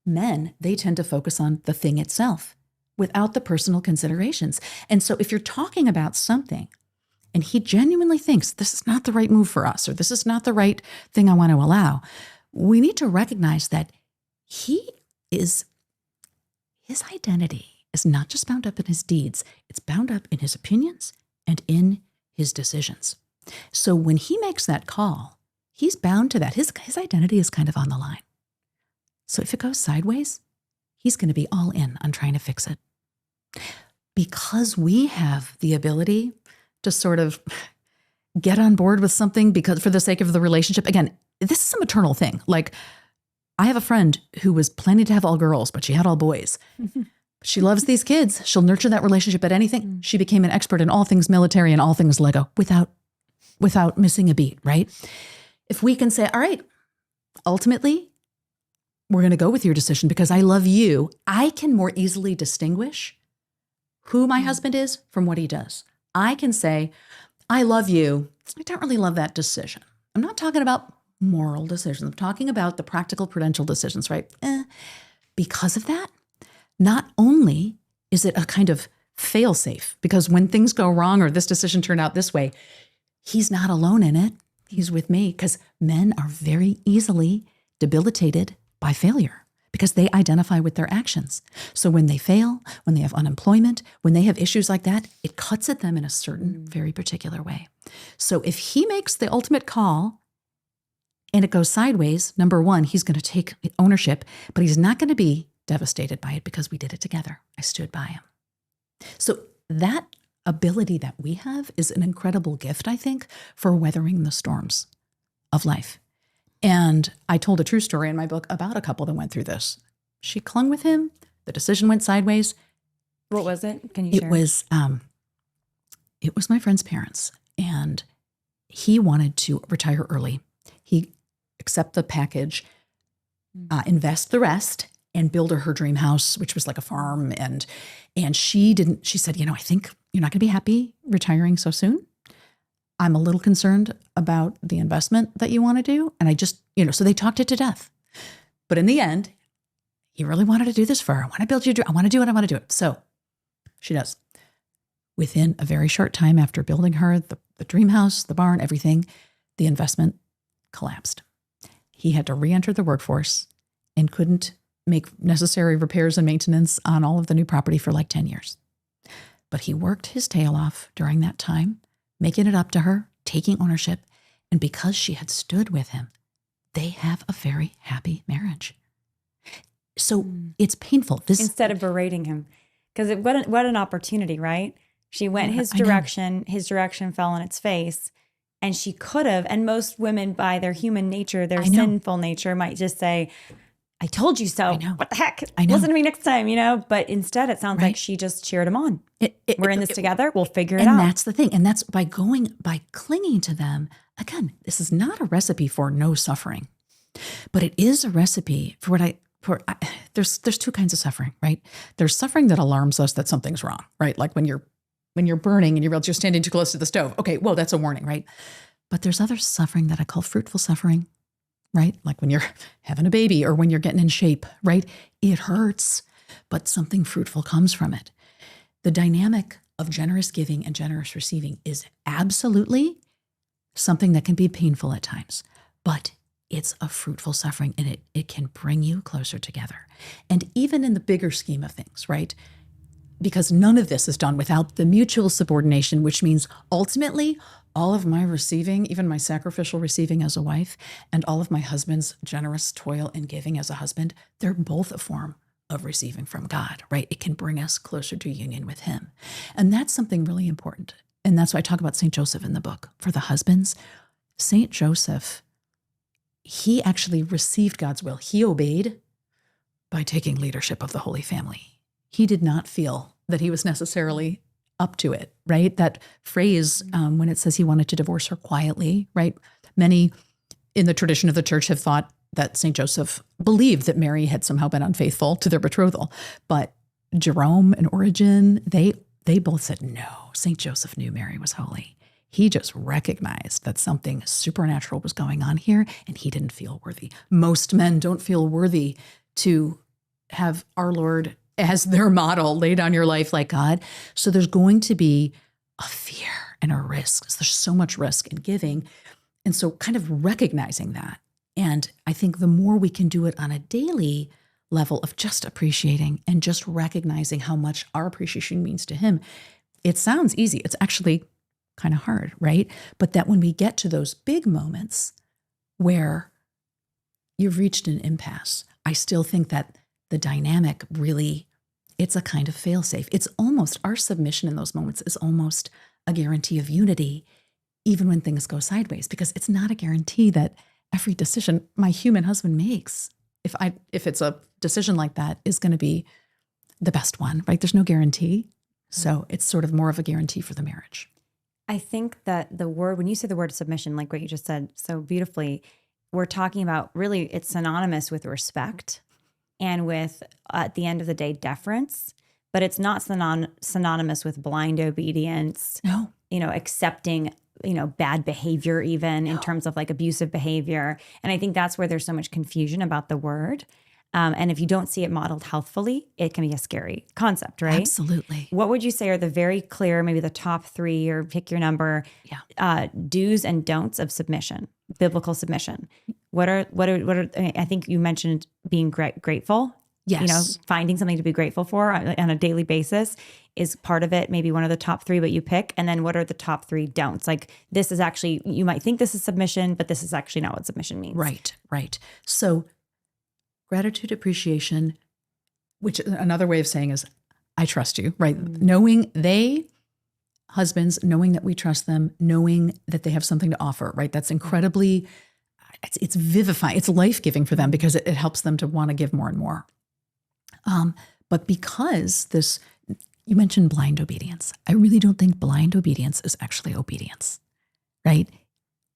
Men, they tend to focus on the thing itself without the personal considerations. And so if you're talking about something and he genuinely thinks this is not the right move for us, or this is not the right thing I want to allow, we need to recognize that his identity is not just bound up in his deeds, it's bound up in his opinions and in his decisions. So when he makes that call, he's bound to that. His identity is kind of on the line. So if it goes sideways, he's going to be all in on trying to fix it. Because we have the ability to sort of get on board with something because for the sake of the relationship. Again, this is a maternal thing. Like, I have a friend who was planning to have all girls, but she had all boys. She loves these kids. She'll nurture that relationship at anything. She became an expert in all things military and all things Lego without missing a beat, right? If we can say, all right, ultimately, we're going to go with your decision because I love you, I can more easily distinguish who my husband is from what he does. I can say, I love you. I don't really love that decision. I'm not talking about moral decisions. I'm talking about the practical prudential decisions, right? Because of that, not only is it a kind of fail-safe, because when things go wrong or this decision turned out this way, he's not alone in it. He's with me, because men are very easily debilitated by failure because they identify with their actions. So when they fail, when they have unemployment, when they have issues like that, it cuts at them in a certain very particular way. So if he makes the ultimate call and it goes sideways, number one, he's going to take ownership, but he's not going to be devastated by it because we did it together. I stood by him. So that ability that we have is an incredible gift, I think, for weathering the storms of life. And I told a true story in my book about a couple that went through this. She clung with him. The decision went sideways. What was it? Can you share? It was my friend's parents, and he wanted to retire early. He accept the package, invest the rest, and build her dream house, which was like a farm. And she didn't. She said, I think you're not going to be happy retiring so soon. I'm a little concerned about the investment that you want to do. And I just, so they talked it to death. But in the end, he really wanted to do this for her. I want to build you, I want to do it, I want to do it. So she does. Within a very short time after building her the dream house, the barn, everything. The investment collapsed. He had to re-enter the workforce and couldn't make necessary repairs and maintenance on all of the new property for like 10 years. But he worked his tail off during that time, making it up to her, taking ownership. And because she had stood with him, they have a very happy marriage. So it's painful. Instead of berating him, because what an opportunity, right? She went his direction. His direction fell on its face. And she could have, and most women by their human nature, their sinful nature might just say, I told you so. What the heck? Listen to me next time, But instead it sounds like she just cheered him on. We're in this together. We'll figure it out. And that's the thing. And that's by clinging to them. Again, this is not a recipe for no suffering, but it is a recipe for there's two kinds of suffering, right? There's suffering that alarms us that something's wrong, right? Like when you're burning and you realize you're standing too close to the stove. Okay, whoa, that's a warning, right? But there's other suffering that I call fruitful suffering, right? Like when you're having a baby or when you're getting in shape, right? It hurts, but something fruitful comes from it. The dynamic of generous giving and generous receiving is absolutely something that can be painful at times, but it's a fruitful suffering and it can bring you closer together. And even in the bigger scheme of things, right? Because none of this is done without the mutual subordination, which means ultimately all of my receiving, even my sacrificial receiving as a wife, and all of my husband's generous toil and giving as a husband, they're both a form of receiving from God, right? It can bring us closer to union with him. And that's something really important. And that's why I talk about St. Joseph in the book. For the husbands, St. Joseph, he actually received God's will. He obeyed by taking leadership of the Holy Family. He did not feel that he was necessarily up to it, right? That phrase, when it says he wanted to divorce her quietly, right? Many in the tradition of the church have thought that St. Joseph believed that Mary had somehow been unfaithful to their betrothal. But Jerome and Origen, they both said, no, St. Joseph knew Mary was holy. He just recognized that something supernatural was going on here, and he didn't feel worthy. Most men don't feel worthy to have our Lord as their model, lay down your life like God. So there's going to be a fear and a risk. There's so much risk in giving. And so kind of recognizing that. And I think the more we can do it on a daily level of just appreciating and just recognizing how much our appreciation means to him, it sounds easy. It's actually kind of hard, right? But that when we get to those big moments where you've reached an impasse, I still think that the dynamic really, it's a kind of fail-safe. It's almost, our submission in those moments is almost a guarantee of unity, even when things go sideways, because it's not a guarantee that every decision my human husband makes, if it's a decision like that, is going to be the best one, right? There's no guarantee. So it's sort of more of a guarantee for the marriage. I think that when you say the word submission, like what you just said so beautifully, we're talking about really it's synonymous with respect and with, at the end of the day, deference, but it's not synonymous with blind obedience. No. Accepting, bad behavior, even in terms of like abusive behavior. And I think that's where there's so much confusion about the word. And if you don't see it modeled healthfully, it can be a scary concept, right? Absolutely. What would you say are the very clear, maybe the top 3, or pick your number, do's and don'ts of submission, biblical submission? What are? I think you mentioned being grateful. Yes. Finding something to be grateful for on a daily basis is part of it. Maybe one of the top 3, but you pick. And then what are the top 3 don'ts? Like, this is actually, you might think this is submission, but this is actually not what submission means. Right. So gratitude, appreciation, which another way of saying is, I trust you, right? Knowing husbands, knowing that we trust them, knowing that they have something to offer, right? That's incredibly, it's vivifying. It's life-giving for them because it helps them to want to give more and more. But because you mentioned blind obedience. I really don't think blind obedience is actually obedience, right?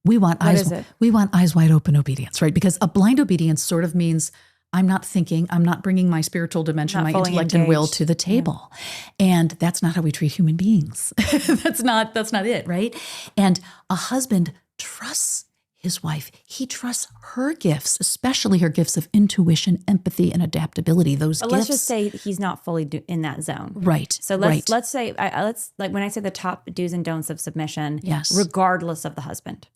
We want eyes wide open obedience, right? Because a blind obedience sort of means I'm not thinking, I'm not bringing my spiritual dimension, my intellect and will to the table. Yeah. And that's not how we treat human beings. That's not it, right? And a husband trusts his wife. He trusts her gifts, especially her gifts of intuition, empathy, and adaptability. Those But gifts. let's just say he's not fully in that zone. Right. So let's say, let's like when I say the top do's and don'ts of submission, Yes. regardless of the husband.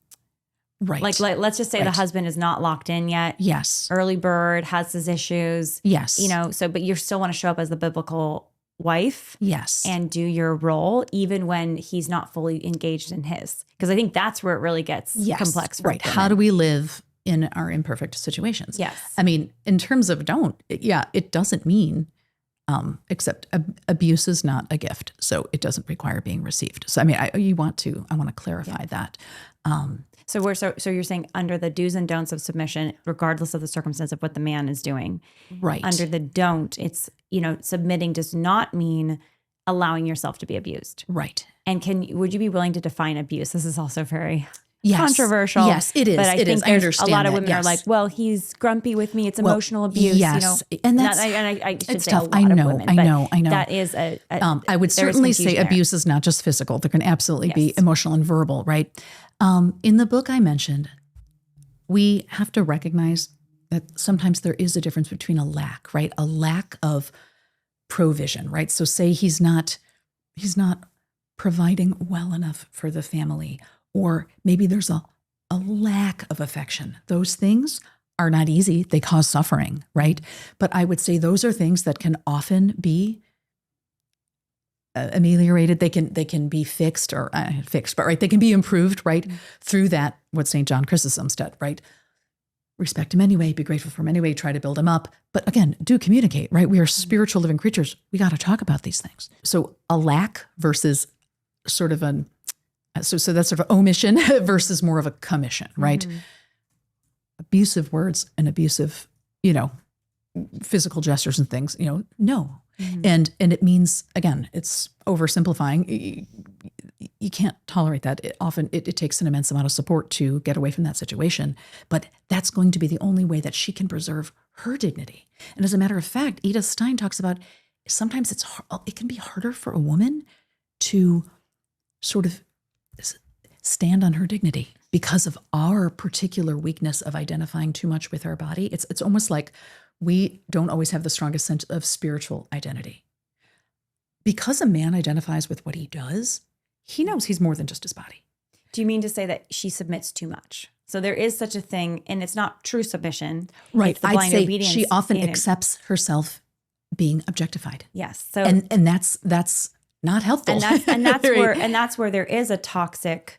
Right. Like let's just say the husband is not locked in yet. Yes. Early bird, has his issues. Yes. But you still want to show up as the biblical wife. Yes. And do your role even when he's not fully engaged in his. Because I think that's where it really gets complex. Right. How do we live in our imperfect situations? Yes. I mean, in terms of it doesn't mean, except abuse is not a gift. So it doesn't require being received. So, I mean, I want to clarify that. So you're saying under the do's and don'ts of submission, regardless of the circumstance of what the man is doing, right? Under the don't, it's submitting does not mean allowing yourself to be abused, right? And would you be willing to define abuse? This is also very controversial. Yes, it is. But I think I understand a lot of that. women are like, well, he's grumpy with me. It's emotional abuse. Yes, and that's I should it's say tough. A lot of women. I know. That is I would certainly say abuse is not just physical. There can absolutely be emotional and verbal, right? In the book I mentioned, we have to recognize that sometimes there is a difference between a lack, right? A lack of provision, right? So say he's not providing well enough for the family, or maybe there's a lack of affection. Those things are not easy. They cause suffering, right? But I would say those are things that can often be ameliorated. They can be fixed but right. They can be improved, right? Mm-hmm. Through that, what St. John Chrysostom said, right? Respect him anyway, be grateful for him anyway, try to build him up. But again, do communicate, right? We are spiritual living creatures. We got to talk about these things. So a lack versus sort of so that's sort of omission versus more of a commission, right? Mm-hmm. Abusive words and abusive, physical gestures and things, no. Mm-hmm. And it means, again, it's oversimplifying. You can't tolerate that. It takes an immense amount of support to get away from that situation. But that's going to be the only way that she can preserve her dignity. And as a matter of fact, Edith Stein talks about sometimes it can be harder for a woman to sort of stand on her dignity because of our particular weakness of identifying too much with our body. It's almost like we don't always have the strongest sense of spiritual identity. Because a man identifies with what he does, he knows he's more than just his body. Do you mean to say that she submits too much? So there is such a thing, and it's not true submission. Right. It's the blind I'd say obedience. She often accepts herself being objectified. Yes. So and that's not helpful. And that's where there is a toxic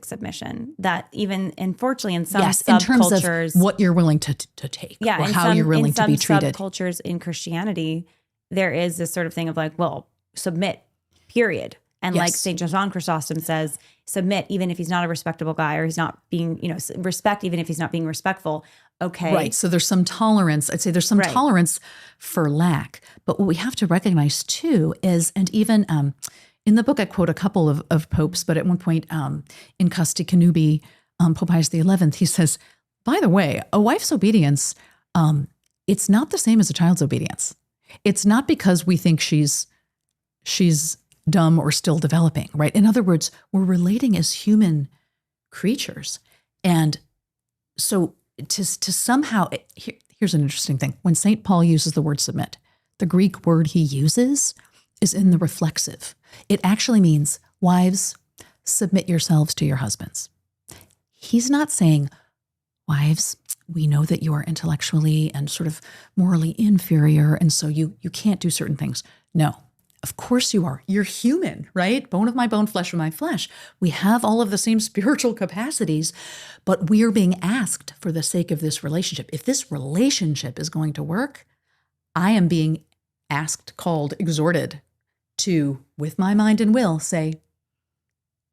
submission that even unfortunately in some subcultures, in terms of what you're willing to take, or how you're willing to be treated. In some subcultures in Christianity, there is this sort of thing of like, well, submit, period. And like St. John Chrysostom says, submit even if he's not a respectable guy, or he's not being, respect even if he's not being respectful. Okay. Right. So there's some tolerance. I'd say there's some tolerance for lack. But what we have to recognize too is, and even in the book, I quote a couple of popes, but at one point in Casti Connubii, Pope Pius XI, he says, by the way, a wife's obedience, it's not the same as a child's obedience. It's not because we think she's dumb or still developing, right? In other words, we're relating as human creatures. And so to somehow, here's an interesting thing. When St. Paul uses the word submit, the Greek word he uses is in the reflexive. It actually means, wives, submit yourselves to your husbands. He's not saying, wives, we know that you are intellectually and sort of morally inferior, and so you can't do certain things. No, of course you are. You're human, right? Bone of my bone, flesh of my flesh. We have all of the same spiritual capacities, but we are being asked for the sake of this relationship. If this relationship is going to work, I am being asked, called, exhorted to, with my mind and will, say,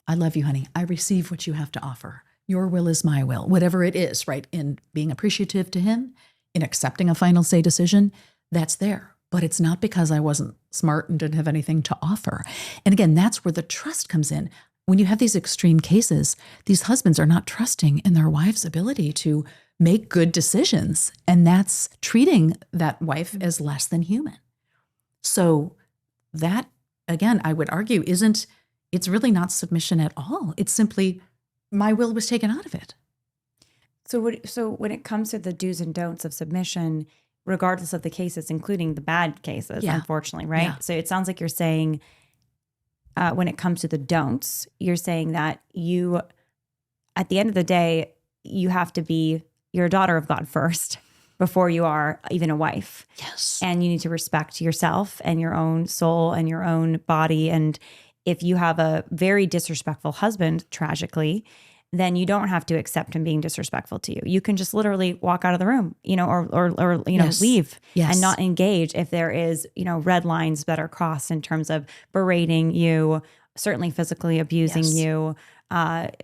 I love you, honey. I receive what you have to offer. Your will is my will, whatever it is, right? In being appreciative to him, in accepting a final say decision, that's there. But it's not because I wasn't smart and didn't have anything to offer. And again, that's where the trust comes in. When you have these extreme cases, these husbands are not trusting in their wife's ability to make good decisions. And that's treating that wife as less than human. So that, again, I would argue it's really not submission at all. It's simply my will was taken out of it. So when it comes to the do's and don'ts of submission, regardless of the cases, including the bad cases, unfortunately, right? Yeah. So it sounds like you're saying when it comes to the don'ts, you're saying that you, at the end of the day, you're a daughter of God first before you are even a wife. Yes. And you need to respect yourself and your own soul and your own body. And if you have a very disrespectful husband, tragically, then you don't have to accept him being disrespectful to you. You can just literally walk out of the room, or leave and not engage if there is, red lines that are crossed in terms of berating you, certainly physically abusing you,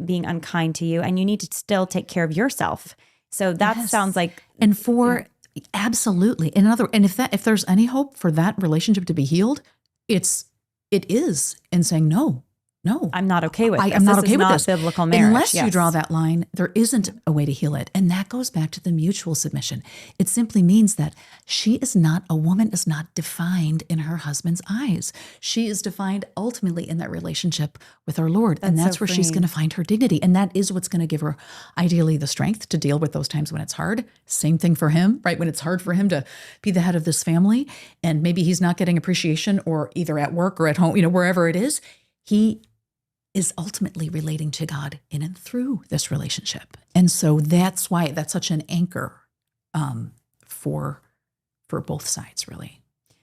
being unkind to you, and you need to still take care of yourself. So that sounds like, and absolutely. And if there's any hope for that relationship to be healed, it is in saying no, I'm not okay with this. I'm not okay with this. Biblical marriage. Unless you draw that line, there isn't a way to heal it. And that goes back to the mutual submission. It simply means that a woman is not defined in her husband's eyes. She is defined ultimately in that relationship with our Lord. And that's where she's going to find her dignity. And that is what's going to give her ideally the strength to deal with those times when it's hard. Same thing for him, right? When it's hard for him to be the head of this family and maybe he's not getting appreciation or either at work or at home, wherever it is, he is ultimately relating to God in and through this relationship. And so that's why that's such an anchor for both sides, really.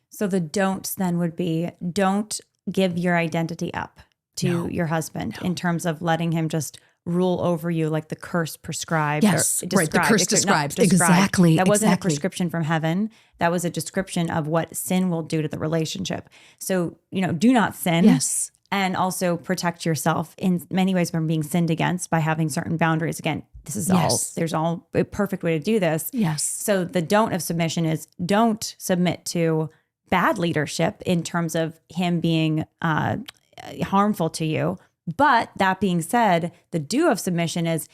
So the don'ts then would be, don't give your identity up to your husband in terms of letting him just rule over you like the curse prescribed. Yes, right. The curse described. Exactly. That wasn't a prescription from heaven. That was a description of what sin will do to the relationship. So, do not sin. Yes. And also protect yourself in many ways from being sinned against by having certain boundaries. Again, there's all a perfect way to do this. Yes. So the don't of submission is don't submit to bad leadership in terms of him being harmful to you. But that being said, the do of submission is,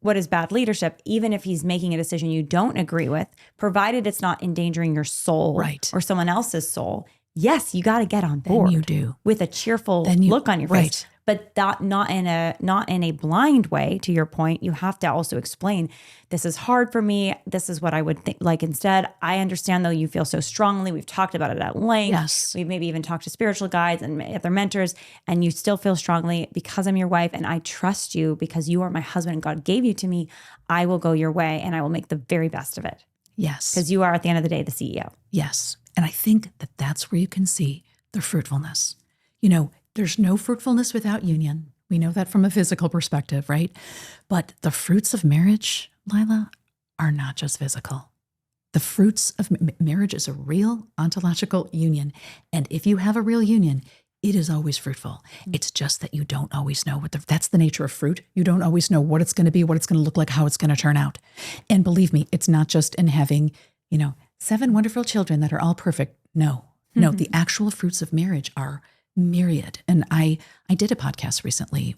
what is bad leadership? Even if he's making a decision you don't agree with, provided it's not endangering your soul or someone else's soul. Yes, you got to get on board. Then you do. With a cheerful look on your face, but that not in a blind way. To your point, you have to also explain, this is hard for me. This is what I would think. Like, instead, I understand though you feel so strongly. We've talked about it at length. Yes. We've maybe even talked to spiritual guides and other mentors, and you still feel strongly because I'm your wife and I trust you because you are my husband and God gave you to me. I will go your way and I will make the very best of it. Yes. Because you are at the end of the day, the CEO. Yes. And I think that that's where you can see the fruitfulness. There's no fruitfulness without union. We know that from a physical perspective, right? But the fruits of marriage, Lila, are not just physical. The fruits of marriage is a real ontological union. And if you have a real union, it is always fruitful. It's just that you don't always know that's the nature of fruit. You don't always know what it's going to be, what it's going to look like, how it's going to turn out. And believe me, it's not just in having, 7 wonderful children that are all perfect. No, the actual fruits of marriage are myriad. And I did a podcast recently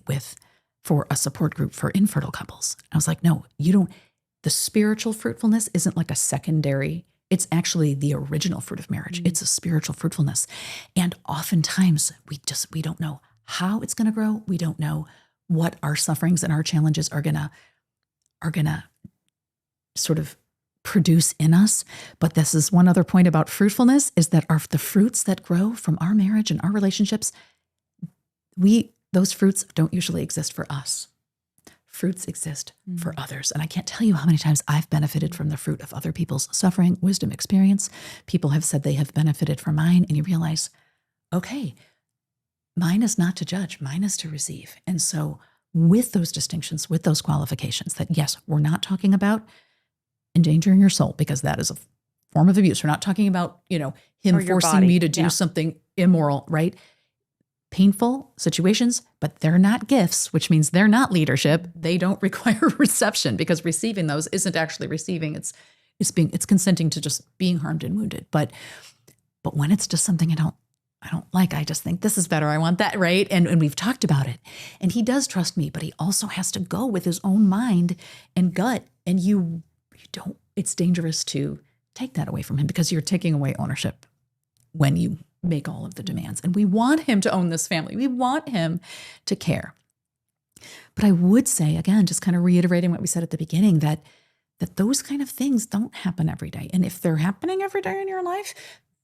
for a support group for infertile couples. I was like, no, the spiritual fruitfulness isn't like a secondary, it's actually the original fruit of marriage. It's a spiritual fruitfulness. And oftentimes we don't know how it's going to grow. We don't know what our sufferings and our challenges are going to sort of produce in us. But this is one other point about fruitfulness, is that the fruits that grow from our marriage and our relationships, those fruits don't usually exist for us. Fruits exist for others. And I can't tell you how many times I've benefited from the fruit of other people's suffering, wisdom, experience. People have said they have benefited from mine, and you realize, okay, mine is not to judge, mine is to receive. And so with those distinctions, with those qualifications, that yes, we're not talking about endangering your soul, because that is a form of abuse. We're not talking about, him forcing me to do something immoral, right? Painful situations, but they're not gifts, which means they're not leadership. They don't require reception, because receiving those isn't actually receiving. It's consenting to just being harmed and wounded. But when it's just something I don't like, I just think this is better. I want that, right? And we've talked about it. And he does trust me, but he also has to go with his own mind and gut. And you don't, it's dangerous to take that away from him, because you're taking away ownership when you make all of the demands. And we want him to own this family. We want him to care. But I would say, again, just kind of reiterating what we said at the beginning, that those kind of things don't happen every day. And if they're happening every day in your life,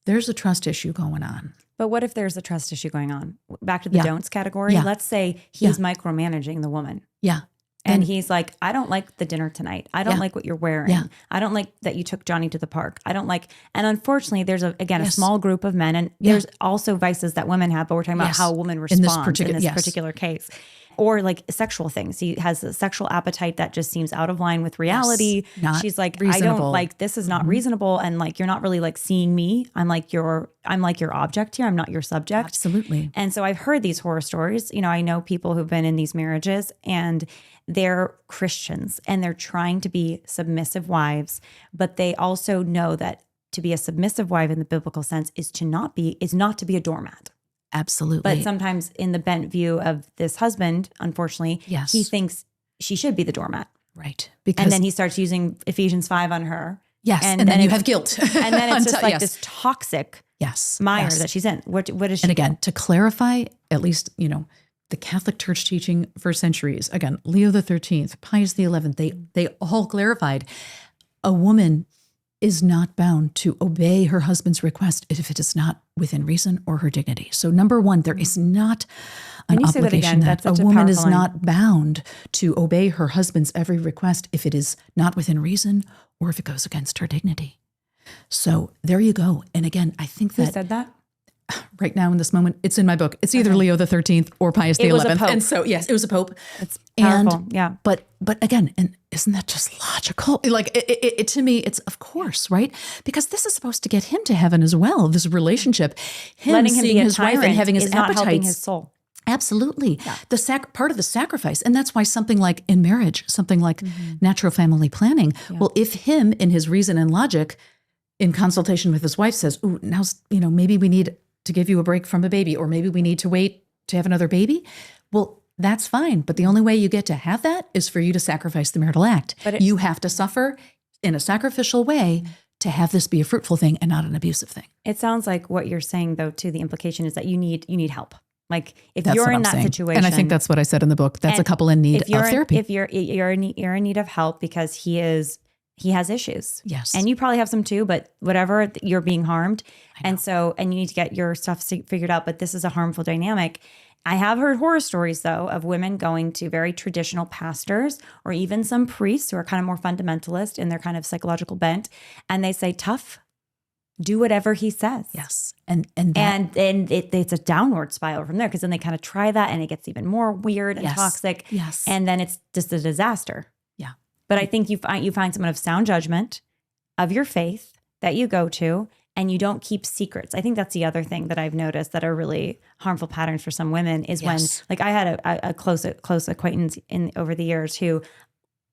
there's a trust issue going on. But what if there's a trust issue going on? Back to the Yeah. don'ts category. Yeah. Let's say he's micromanaging the woman. Yeah. And he's like, I don't like the dinner tonight. I don't like what you're wearing. Yeah. I don't like that you took Johnny to the park. I don't like, and unfortunately there's a Yes. small group of men, and there's also vices that women have, but we're talking about Yes. how a woman In responds this in this yes. particular case. Or like sexual things. He has a sexual appetite that just seems out of line with reality. Yes. Not She's like, I reasonable. don't like, this is not reasonable. And like, you're not really like seeing me. I'm like your object here. I'm not your subject. Absolutely. And so I've heard these horror stories. You know, I know people who've been in these marriages and they're Christians and they're trying to be submissive wives, but they also know that to be a submissive wife in the biblical sense is not to be a doormat. Absolutely. But sometimes in the bent view of this husband, unfortunately, Yes. he thinks she should be the doormat. Right. Because And then he starts using Ephesians 5 on her. yes, and then you have guilt. And then it's just like yes. this toxic Yes. mire yes. that she's in. What is she? And again, to clarify, at least, the Catholic Church teaching for centuries, again, Leo the 13th, Pius the 11th, they all clarified a woman is not bound to obey her husband's request if it is not within reason or her dignity. So number one, there is not an Can you say that obligation again? that That's such a a woman is powerful line. not bound to obey her husband's every request if it is not within reason or if it goes against her dignity. So there you go. And again, I think Who that said that? right now in this moment, it's in my book. It's either Leo the 13th or Pius the It was a 11th. pope. And so, yes, it was a pope. It's powerful. And, Yeah. But again, and isn't that just logical? Like it to me, it's of course, right? Because this is supposed to get him to heaven as well. This relationship, him Letting him seeing be a his wife tyrant and having his is not helping appetites. his soul. Absolutely. The part of the sacrifice. And that's why something like in marriage, something like natural family planning. Well, if him in his reason and logic in consultation with his wife says, ooh, now's, maybe we need to give you a break from a baby, or maybe we need to wait to have another baby. Well, that's fine. But the only way you get to have that is for you to sacrifice the marital act. But you have to suffer in a sacrificial way to have this be a fruitful thing and not an abusive thing. It sounds like what you're saying, though, too, the implication is that you need help. Like if That's you're what in I'm that saying. situation, And I think that's what I said in the book. That's a and couple in need if you're of therapy. If you're in need of help because he has issues. Yes. And you probably have some too, but whatever, you're being harmed. And you need to get your stuff figured out, but this is a harmful dynamic. I have heard horror stories though of women going to very traditional pastors or even some priests who are kind of more fundamentalist in their kind of psychological bent. And they say, tough, do whatever he says. Yes. And it's a downward spiral from there because then they kind of try that and it gets even more weird and Yes. toxic. Yes. And then it's just a disaster. Yeah. But I think you find someone of sound judgment, of your faith that you go to, and you don't keep secrets. I think that's the other thing that I've noticed that are really harmful patterns for some women is Yes. when, like, I had a close acquaintance over the years who,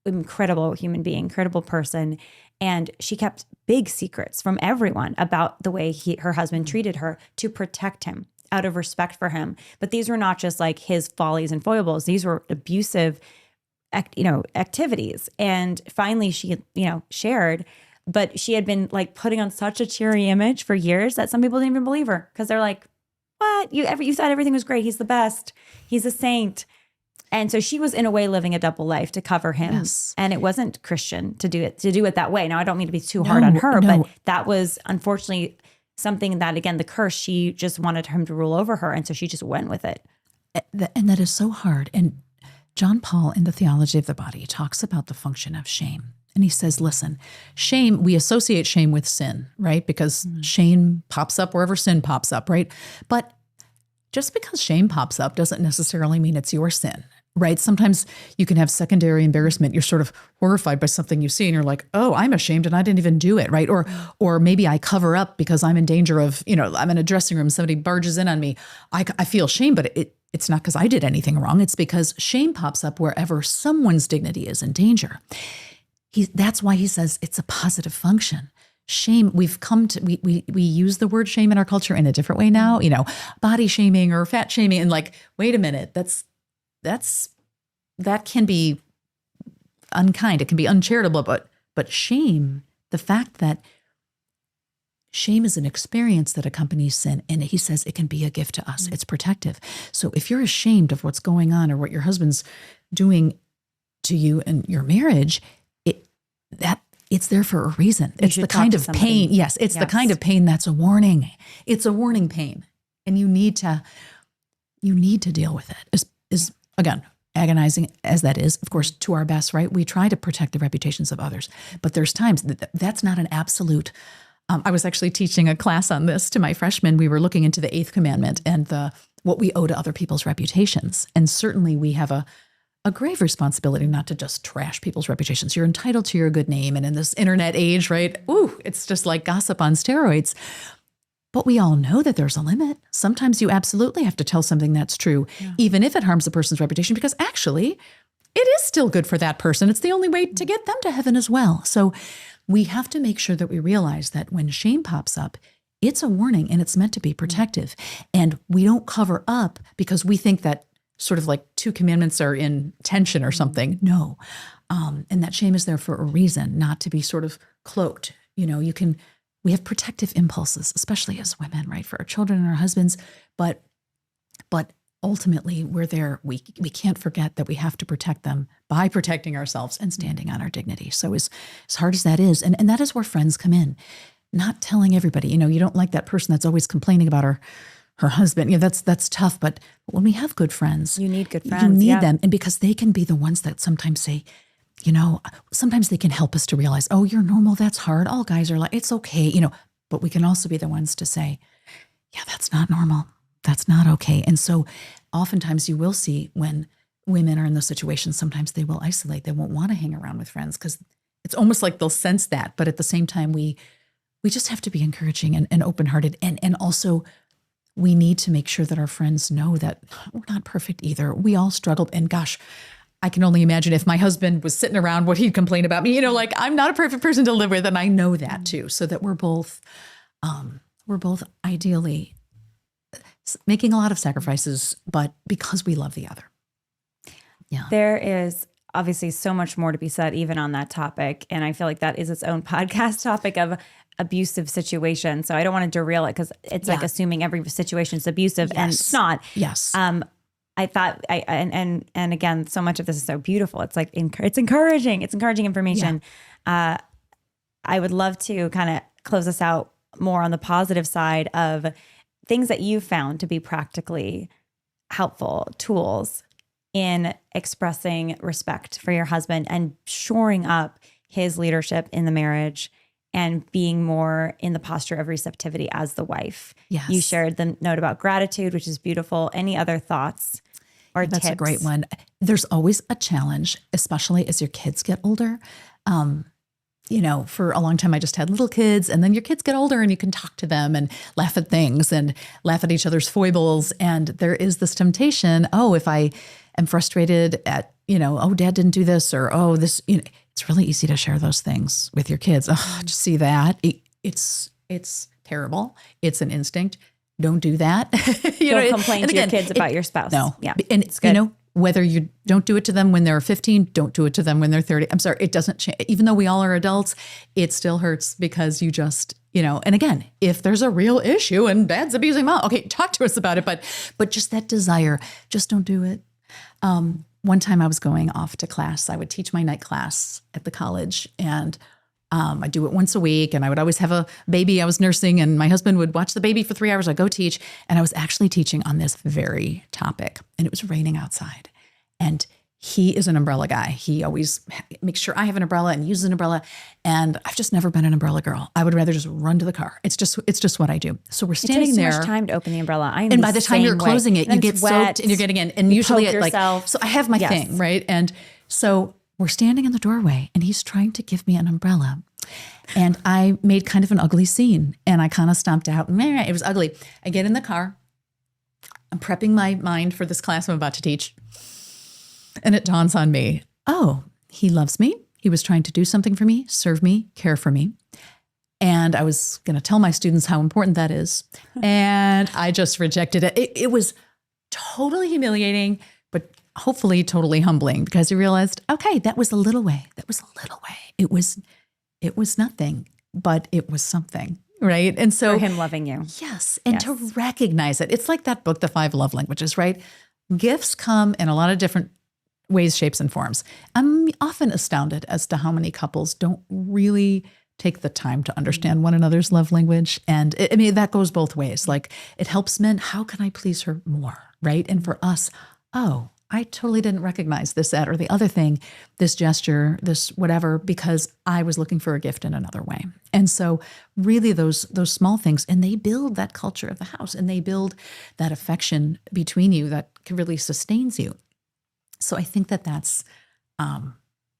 incredible human being, incredible person, and she kept big secrets from everyone about the way her husband treated her to protect him out of respect for him. But these were not just like his follies and foibles; these were abusive, activities. And finally, she shared. But she had been like putting on such a cheery image for years that some people didn't even believe her because they're like, what? You thought everything was great. He's the best. He's a saint. And so she was in a way living a double life to cover him. Yes. And it wasn't Christian to do it that way. Now, I don't mean to be too hard on her, no. but that was unfortunately something that, again, the curse, she just wanted him to rule over her. And so she just went with it. And that is so hard. And John Paul in the Theology of the Body talks about the function of shame. And he says, listen, shame, we associate shame with sin, right? Because shame pops up wherever sin pops up, right? But just because shame pops up doesn't necessarily mean it's your sin, right? Sometimes you can have secondary embarrassment. You're sort of horrified by something you see and you're like, oh, I'm ashamed and I didn't even do it, right? Or maybe I cover up because I'm in danger of, I'm in a dressing room, somebody barges in on me. I feel shame, but it's not because I did anything wrong. It's because shame pops up wherever someone's dignity is in danger. That's why he says it's a positive function. Shame, we use the word shame in our culture in a different way now, body shaming or fat shaming. And like, wait a minute, that can be unkind. It can be uncharitable, but shame, the fact that shame is an experience that accompanies sin. And he says it can be a gift to us. It's protective. So if you're ashamed of what's going on or what your husband's doing to you in your marriage, it's there for a reason. It's the kind of pain. Yes, it's the kind of pain that's a warning. It's a warning pain. And you need to deal with it. Is again, agonizing as that is, of course, to our best, right? We try to protect the reputations of others, but there's times that's not an absolute. I was actually teaching a class on this to my freshmen. We were looking into the 8th commandment and what we owe to other people's reputations. And certainly we have a grave responsibility not to just trash people's reputations. You're entitled to your good name. And in this internet age, right? Ooh, it's just like gossip on steroids. But we all know that there's a limit. Sometimes you absolutely have to tell something that's true, even if it harms a person's reputation, because actually it is still good for that person. It's the only way to get them to heaven as well. So we have to make sure that we realize that when shame pops up, it's a warning and it's meant to be protective. And we don't cover up because we think that sort of like 2 commandments are in tension or something. No. And that shame is there for a reason, not to be sort of cloaked. We have protective impulses, especially as women, right? For our children and our husbands. But ultimately we're there. We can't forget that we have to protect them by protecting ourselves and standing on our dignity. So as hard as that is, and that is where friends come in, not telling everybody, you don't like that person that's always complaining about her husband. That's tough. But when we have good friends, you need good friends. You need them. And because they can be the ones that sometimes say, sometimes they can help us to realize, oh, you're normal. That's hard. All guys are like, it's okay. But we can also be the ones to say, yeah, that's not normal. That's not okay. And so oftentimes you will see when women are in those situations, sometimes they will isolate. They won't want to hang around with friends because it's almost like they'll sense that. But at the same time, we just have to be encouraging and open-hearted. And also we need to make sure that our friends know that we're not perfect either. We all struggled. And gosh, I can only imagine if my husband was sitting around what he'd complain about me, I'm not a perfect person to live with. And I know that too. So that we're both ideally making a lot of sacrifices, but because we love the other. Yeah. There is obviously so much more to be said even on that topic. And I feel like that is its own podcast topic of abusive situation. So I don't want to derail it because it's like assuming every situation is abusive and it's not. Yes. I thought and again, so much of this is so beautiful. It's like, it's encouraging. It's encouraging information. Yeah. I would love to kind of close us out more on the positive side of things that you found to be practically helpful tools in expressing respect for your husband and shoring up his leadership in the marriage and being more in the posture of receptivity as the wife. Yes. You shared the note about gratitude, which is beautiful. Any other thoughts or tips? That's a great one. There's always a challenge, especially as your kids get older. For a long time, I just had little kids, and then your kids get older and you can talk to them and laugh at things and laugh at each other's foibles. And there is this temptation, if I am frustrated at, dad didn't do this or, this, it's really easy to share those things with your kids. Just see that. It's terrible. It's an instinct. Don't do that. Don't complain to your kids about your spouse. No. Yeah. And it's good. Whether you don't do it to them when they're 15, don't do it to them when they're 30. I'm sorry, it doesn't change. Even though we all are adults, it still hurts because you just, and again, if there's a real issue and dad's abusing mom, okay, talk to us about it. But just that desire, just don't do it. One time I was going off to class. I would teach my night class at the college, and I do it once a week, and I would always have a baby I was nursing, and my husband would watch the baby for 3 hours. I'd go teach, and I was actually teaching on this very topic, and it was raining outside. And he is an umbrella guy. He always makes sure I have an umbrella and uses an umbrella, and I've just never been an umbrella girl. I would rather just run to the car. It's just what I do. So we're standing there. It takes so much time to open the umbrella. And by the time you're closing it, you get soaked and you're getting in. And usually it so I have my thing, right? And so we're standing in the doorway and he's trying to give me an umbrella. And I made kind of an ugly scene and I kind of stomped out. It was ugly. I get in the car. I'm prepping my mind for this class I'm about to teach. And it dawns on me, he loves me. He was trying to do something for me, serve me, care for me. And I was going to tell my students how important that is. And I just rejected it. It was totally humiliating, but hopefully totally humbling because you realized, okay, that was a little way. That was a little way. It was nothing, but it was something, right? And so For him loving you. yes, and to recognize it. It's like that book, The 5 Love Languages, right? Gifts come in a lot of different ways, shapes, and forms. I'm often astounded as to how many couples don't really take the time to understand one another's love language. And I mean, that goes both ways. Like, it helps men. How can I please her more? Right. And for us, oh, I totally didn't recognize this, that, or the other thing, this gesture, this whatever, because I was looking for a gift in another way. And so really those small things, and they build that culture of the house, and they build that affection between you that really sustains you. So I think that's,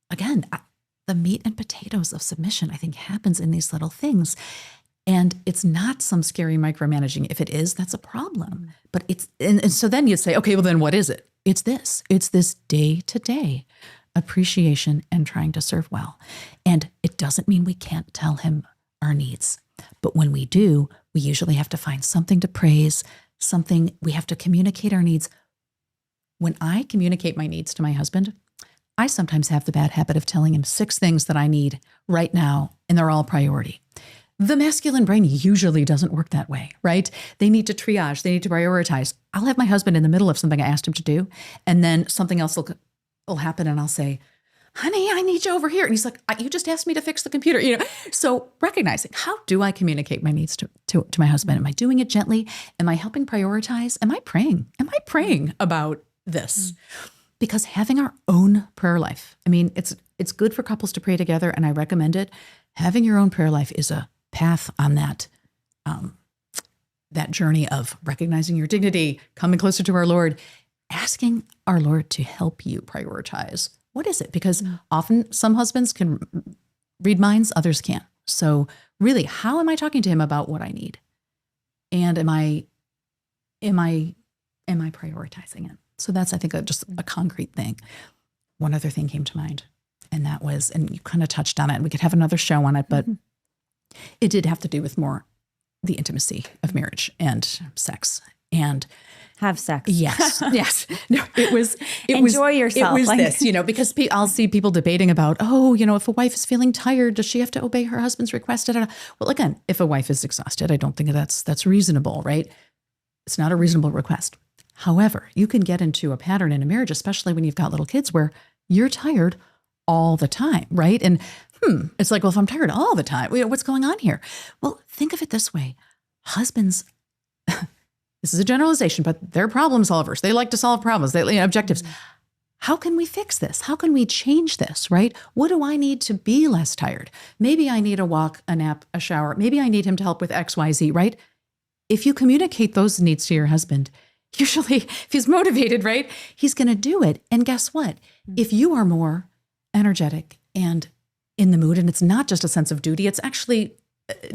again, the meat and potatoes of submission, I think, happens in these little things. And it's not some scary micromanaging. If it is, that's a problem. But it's, and so then you'd say, okay, well then what is it? It's this day-to-day appreciation and trying to serve well. And it doesn't mean we can't tell him our needs. But when we do, we usually have to find something to praise, something, we have to communicate our needs. When I communicate my needs to my husband, I sometimes have the bad habit of telling him 6 things that I need right now, and they're all priority. The masculine brain usually doesn't work that way, right? They need to triage, they need to prioritize. I'll have my husband in the middle of something I asked him to do, and then something else will happen, and I'll say, honey, I need you over here. And he's like, you just asked me to fix the computer. So recognizing, how do I communicate my needs to my husband? Am I doing it gently? Am I helping prioritize? Am I praying? Am I praying about this? Because having our own prayer life, I mean, it's good for couples to pray together, and I recommend it. Having your own prayer life is a path on that journey of recognizing your dignity, coming closer to our Lord, asking our Lord to help you prioritize. What is it? Because often some husbands can read minds, others can't. So really, how am I talking to him about what I need? And am I prioritizing it? So that's, I think, just a concrete thing. One other thing came to mind, and that was, and you kind of touched on it, and we could have another show on it, but it did have to do with more the intimacy of marriage and sex. And have sex. Yes. Yes. No, Enjoy yourself. It was this, because I'll see people debating about, if a wife is feeling tired, does she have to obey her husband's request? Well, again, if a wife is exhausted, I don't think that's reasonable, right? It's not a reasonable request. However, you can get into a pattern in a marriage, especially when you've got little kids, where you're tired all the time, right? And it's like, well, if I'm tired all the time, what's going on here? Well, think of it this way. Husbands, this is a generalization, but they're problem solvers. They like to solve problems, objectives. How can we fix this? How can we change this, right? What do I need to be less tired? Maybe I need a walk, a nap, a shower. Maybe I need him to help with X, Y, Z, right? If you communicate those needs to your husband, usually if he's motivated, right, he's going to do it. And guess what? If you are more energetic and in the mood, and it's not just a sense of duty, it's actually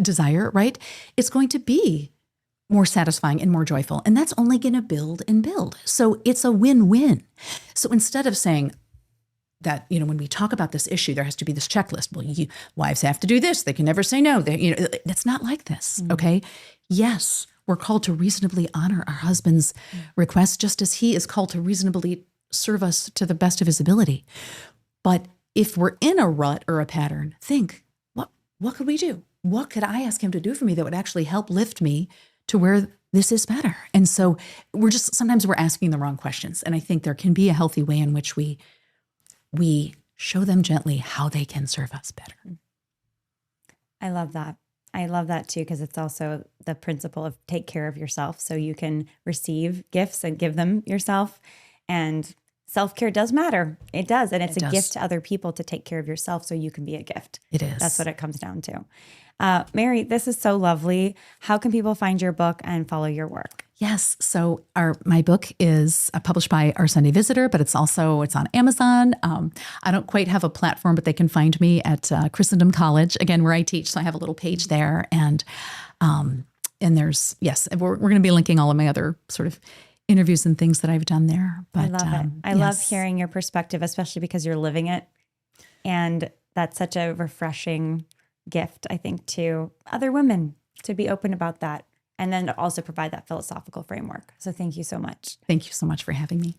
desire, right? It's going to be more satisfying and more joyful. And that's only going to build and build. So it's a win-win. So instead of saying that, when we talk about this issue, there has to be this checklist. Well, wives have to do this. They can never say no. It's not like this. Okay. Yes, we're called to reasonably honor our husband's requests, just as he is called to reasonably serve us to the best of his ability. But if we're in a rut or a pattern, think, what could we do? What could I ask him to do for me that would actually help lift me to where this is better? And so sometimes we're asking the wrong questions. And I think there can be a healthy way in which we show them gently how they can serve us better. I love that. I love that too, because it's also the principle of take care of yourself so you can receive gifts and give them yourself. And self-care does matter. It does. And it's a gift to other people to take care of yourself so you can be a gift. It is. That's what it comes down to. Mary, this is so lovely. How can people find your book and follow your work? Yes. So my book is published by Our Sunday Visitor, but it's on Amazon. I don't quite have a platform, but they can find me at Christendom College, again, where I teach. So I have a little page there. And there's, we're going to be linking all of my other sort of interviews and things that I've done there. But I love it. I love hearing your perspective, especially because you're living it. And that's such a refreshing gift, I think, to other women to be open about that. And then to also provide that philosophical framework. So thank you so much. Thank you so much for having me.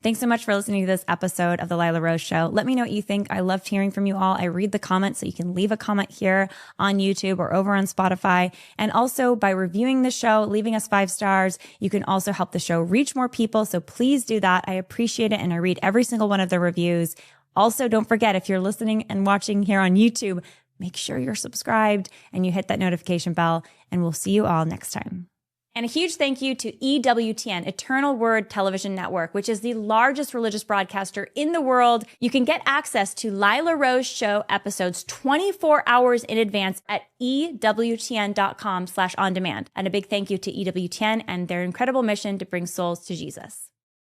Thanks so much for listening to this episode of The Lila Rose Show. Let me know what you think. I loved hearing from you all. I read the comments, so you can leave a comment here on YouTube or over on Spotify. And also by reviewing the show, leaving us 5 stars, you can also help the show reach more people. So please do that. I appreciate it. And I read every single one of the reviews. Also, don't forget, if you're listening and watching here on YouTube, make sure you're subscribed and you hit that notification bell. And we'll see you all next time. And a huge thank you to EWTN, Eternal Word Television Network, which is the largest religious broadcaster in the world. You can get access to Lila Rose Show episodes 24 hours in advance at EWTN.com/on-demand. And a big thank you to EWTN and their incredible mission to bring souls to Jesus.